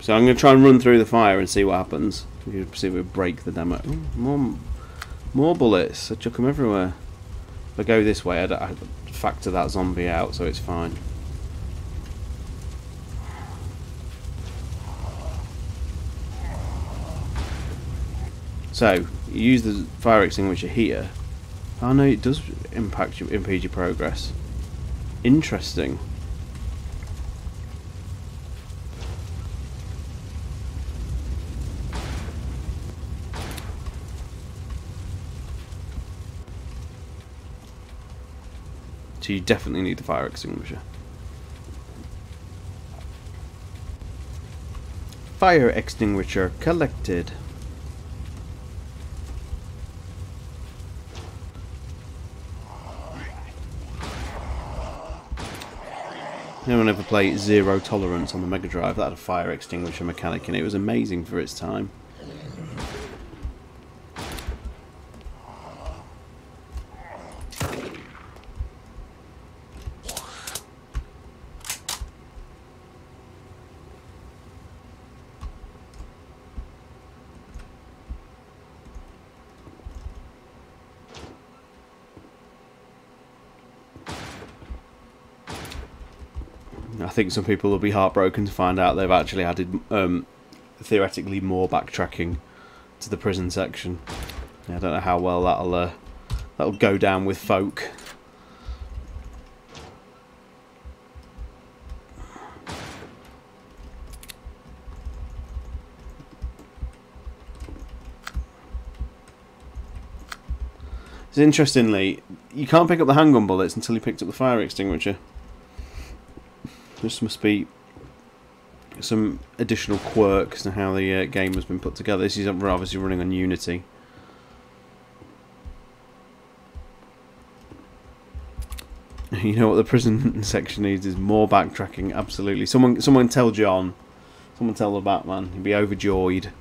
So I'm going to try and run through the fire and see what happens. You see if we break the demo. Ooh, more bullets. I chuck them everywhere. If I go this way, I factor that zombie out, so it's fine. So you use the fire extinguisher here. Oh no, it does impede your progress. Interesting. So you definitely need the fire extinguisher. Fire extinguisher collected. Anyone ever played Zero Tolerance on the Mega Drive? That had a fire extinguisher mechanic in it. It was amazing for its time. I think some people will be heartbroken to find out they've actually added theoretically more backtracking to the prison section. Yeah, I don't know how well that'll go down with folk. So interestingly, you can't pick up the handgun bullets until you picked up the fire extinguisher. This must be some additional quirks to how the game has been put together. This is obviously running on Unity. You know what the prison section needs is more backtracking. Absolutely. Someone tell John. Someone tell the Batman. He'd be overjoyed.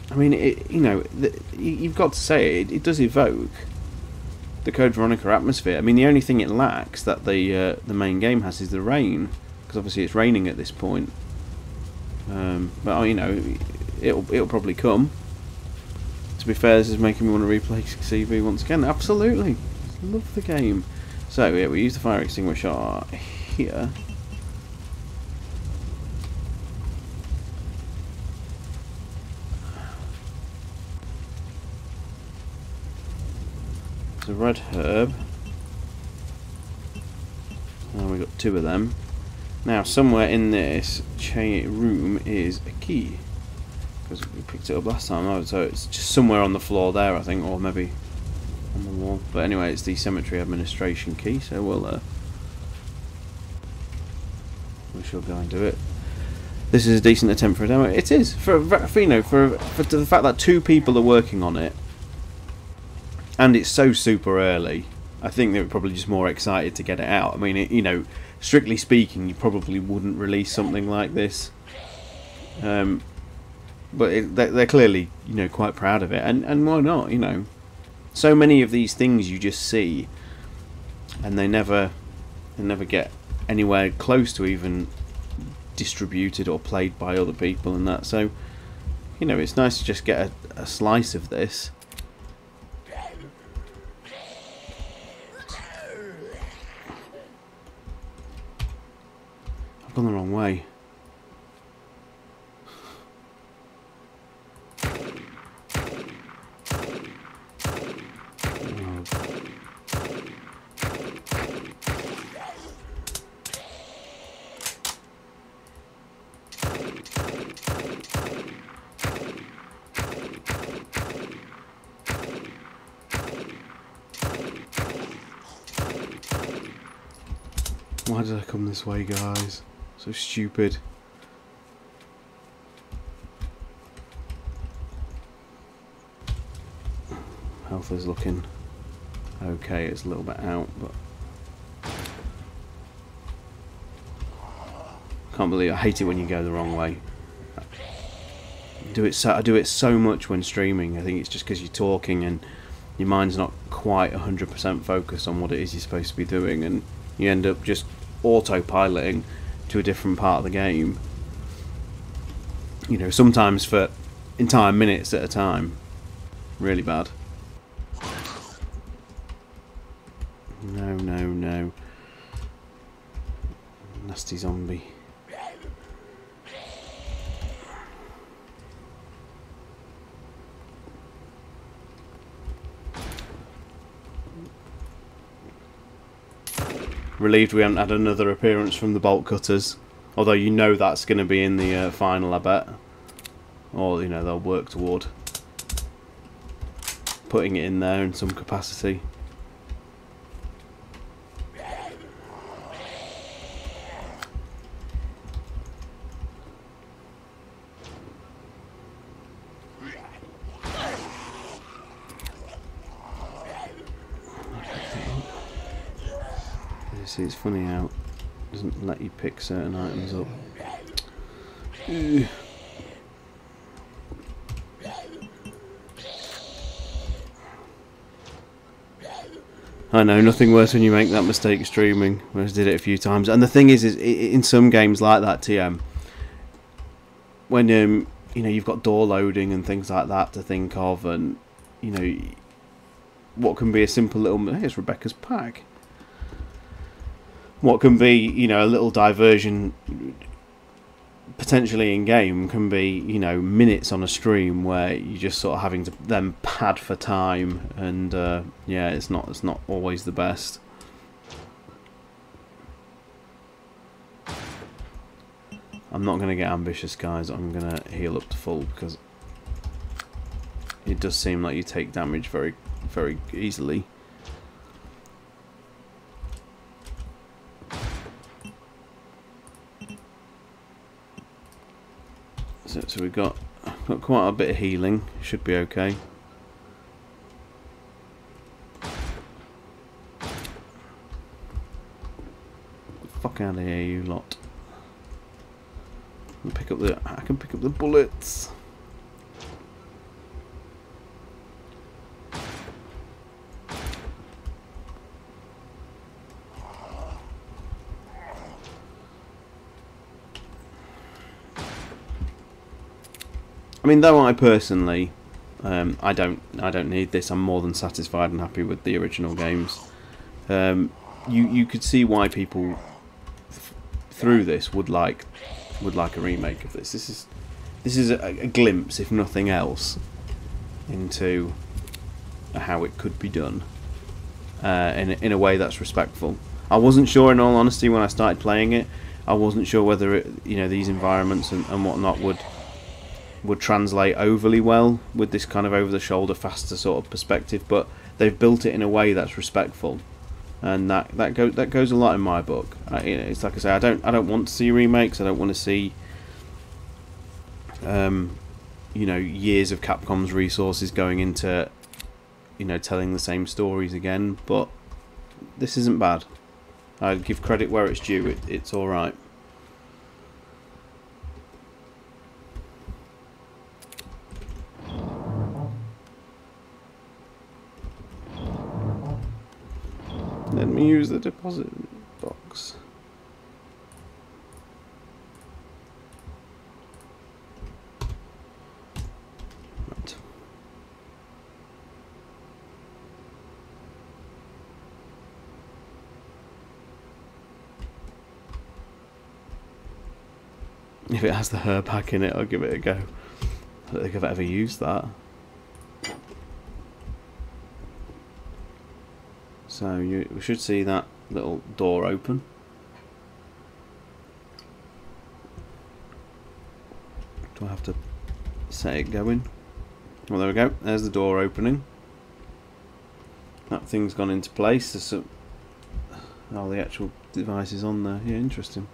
I mean, you've got to say it does evoke the Code Veronica atmosphere. I mean, the only thing it lacks that the main game has is the rain, because obviously it's raining at this point. But it'll probably come. To be fair, this is making me want to replay CV once again. Absolutely, love the game. So yeah, we use the fire extinguisher here. The red herb. Oh, we got 2 of them. Now, somewhere in this room is a key, because we picked it up last time. So it's just somewhere on the floor there, I think, or maybe on the wall. But anyway, it's the cemetery administration key. So we shall go and do it. This is a decent attempt for a demo. It is for the fact that 2 people are working on it. And it's so super early. I think they were probably just more excited to get it out. I mean, strictly speaking, you probably wouldn't release something like this. But they're clearly, quite proud of it. And why not, So many of these things you just see, and they never get anywhere close to even distributed or played by other people and that. So, it's nice to just get a slice of this. Gone the wrong way. Why did I come this way, guys? So stupid. Health is looking okay. It's a little bit out, but can't believe I hate it when you go the wrong way. I do it so much when streaming. I think it's just because you're talking and your mind's not quite 100% focused on what it is you're supposed to be doing, and you end up just autopiloting to a different part of the game. Sometimes for entire minutes at a time. Really bad. No. Nasty zombie. Relieved we haven't had another appearance from the bolt cutters. Although that's going to be in the final, I bet. Or, they'll work toward putting it in there in some capacity. See, it's funny how it doesn't let you pick certain items up. I know, nothing worse when you make that mistake streaming. I just did it a few times. And the thing is in some games like that, TM, when you've got door loading and things like that to think of, and what can be a simple little... Here's Rebecca's pack. What can be, you know, a little diversion potentially in game can be, you know, minutes on a stream where you're just sort of having to then pad for time, and yeah, it's not always the best. I'm not going to get ambitious, guys. I'm going to heal up to full, because it does seem like you take damage very, very easily. So we've got quite a bit of healing. Should be okay. Fuck out of here, you lot. I can pick up the bullets. I mean, though I personally, I don't need this. I'm more than satisfied and happy with the original games. You could see why people through this would like a remake of this. This is a glimpse, if nothing else, into how it could be done in a way that's respectful. I wasn't sure, in all honesty, when I started playing it. I wasn't sure whether these environments and whatnot would translate overly well with this kind of over-the-shoulder, faster sort of perspective, but they've built it in a way that's respectful, and that goes a lot in my book. It's like I say, I don't want to see remakes. I don't want to see years of Capcom's resources going into telling the same stories again. But this isn't bad. I'd give credit where it's due. It's all right. Let me use the deposit box. Right. If it has the her pack in it, I'll give it a go. I don't think I've ever used that. So we should see that little door open. Do I have to set it going? Well, there we go. There's the door opening. That thing's gone into place. There's some... Oh, the actual device is on there. Yeah, interesting.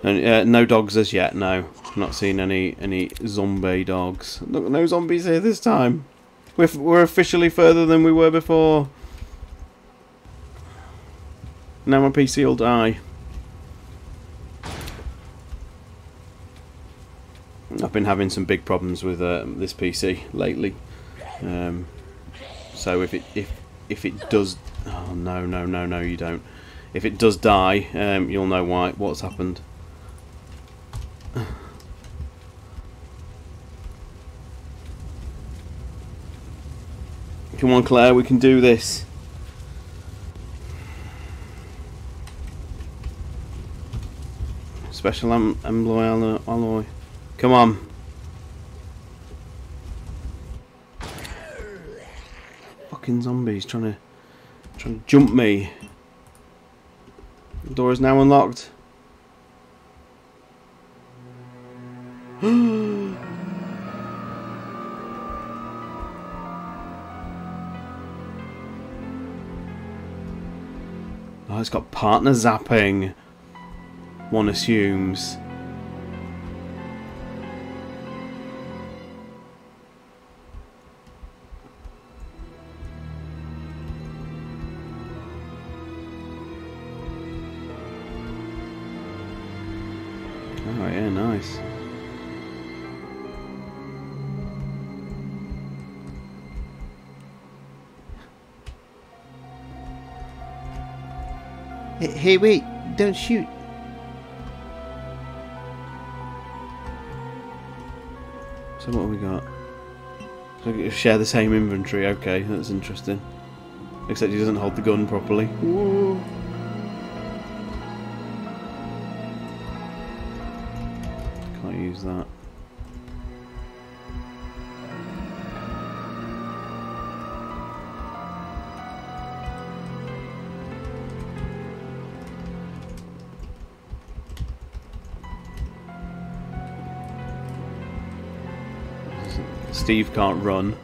And no dogs as yet. No, not seen any zombie dogs. Look, no zombies here this time. We're officially further than we were before. Now my PC will die. I've been having some big problems with this PC lately. So if it does, oh no, you don't. If it does die, you'll know what's happened. Come on, Claire, we can do this. Special alloy. Come on. Fucking zombies trying to jump me. The door is now unlocked. Oh, it's got partner zapping. One assumes. Oh yeah, nice. Hey, wait! Don't shoot! So what have we got? So we share the same inventory. Okay, that's interesting. Except he doesn't hold the gun properly. Whoa. Can't use that. Steve can't run.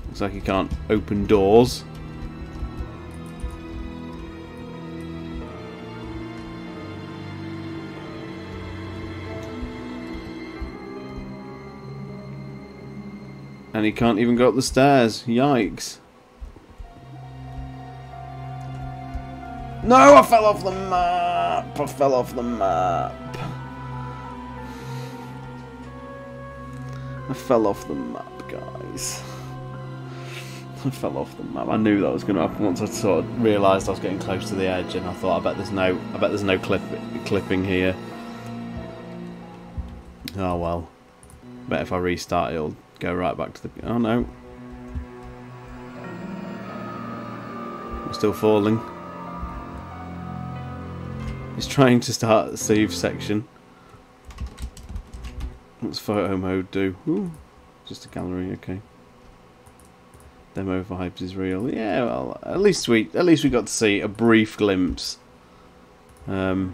Looks like he can't open doors. And he can't even go up the stairs. Yikes. No, I fell off the map. I fell off the map. I fell off the map, guys. I fell off the map. I knew that was going to happen once I sort of realised I was getting close to the edge, and I thought, I bet there's no clipping here. Oh well. Bet if I restart, it'll go right back to the. Oh no. I'm still falling. He's trying to start the save section. What's photo mode do? Ooh, just a gallery, okay. Demo vibes is real. Yeah, well, at least we got to see a brief glimpse. The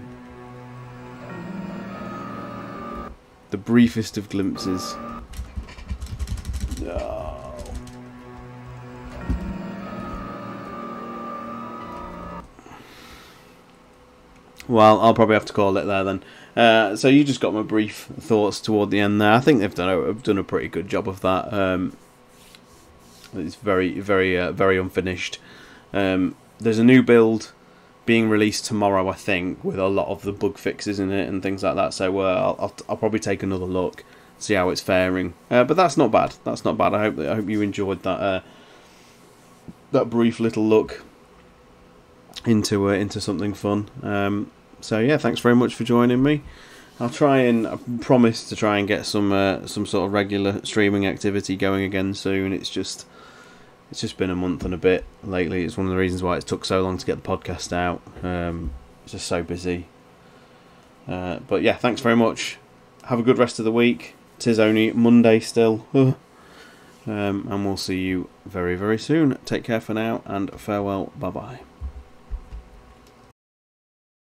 briefest of glimpses. Oh. Well, I'll probably have to call it there then. So you just got my brief thoughts toward the end there. I think they've done a pretty good job of that. It's very unfinished. There's a new build being released tomorrow, I think, with a lot of the bug fixes in it and things like that. So I'll probably take another look, see how it's faring. But that's not bad. That's not bad. I hope you enjoyed that that brief little look into something fun. So yeah, thanks very much for joining me. I promise to try and get some sort of regular streaming activity going again soon. It's just been a month and a bit lately. It's one of the reasons why it took so long to get the podcast out. It's just so busy. But yeah, thanks very much. Have a good rest of the week. 'Tis only Monday still. And we'll see you very, very soon. Take care for now, and farewell. Bye-bye.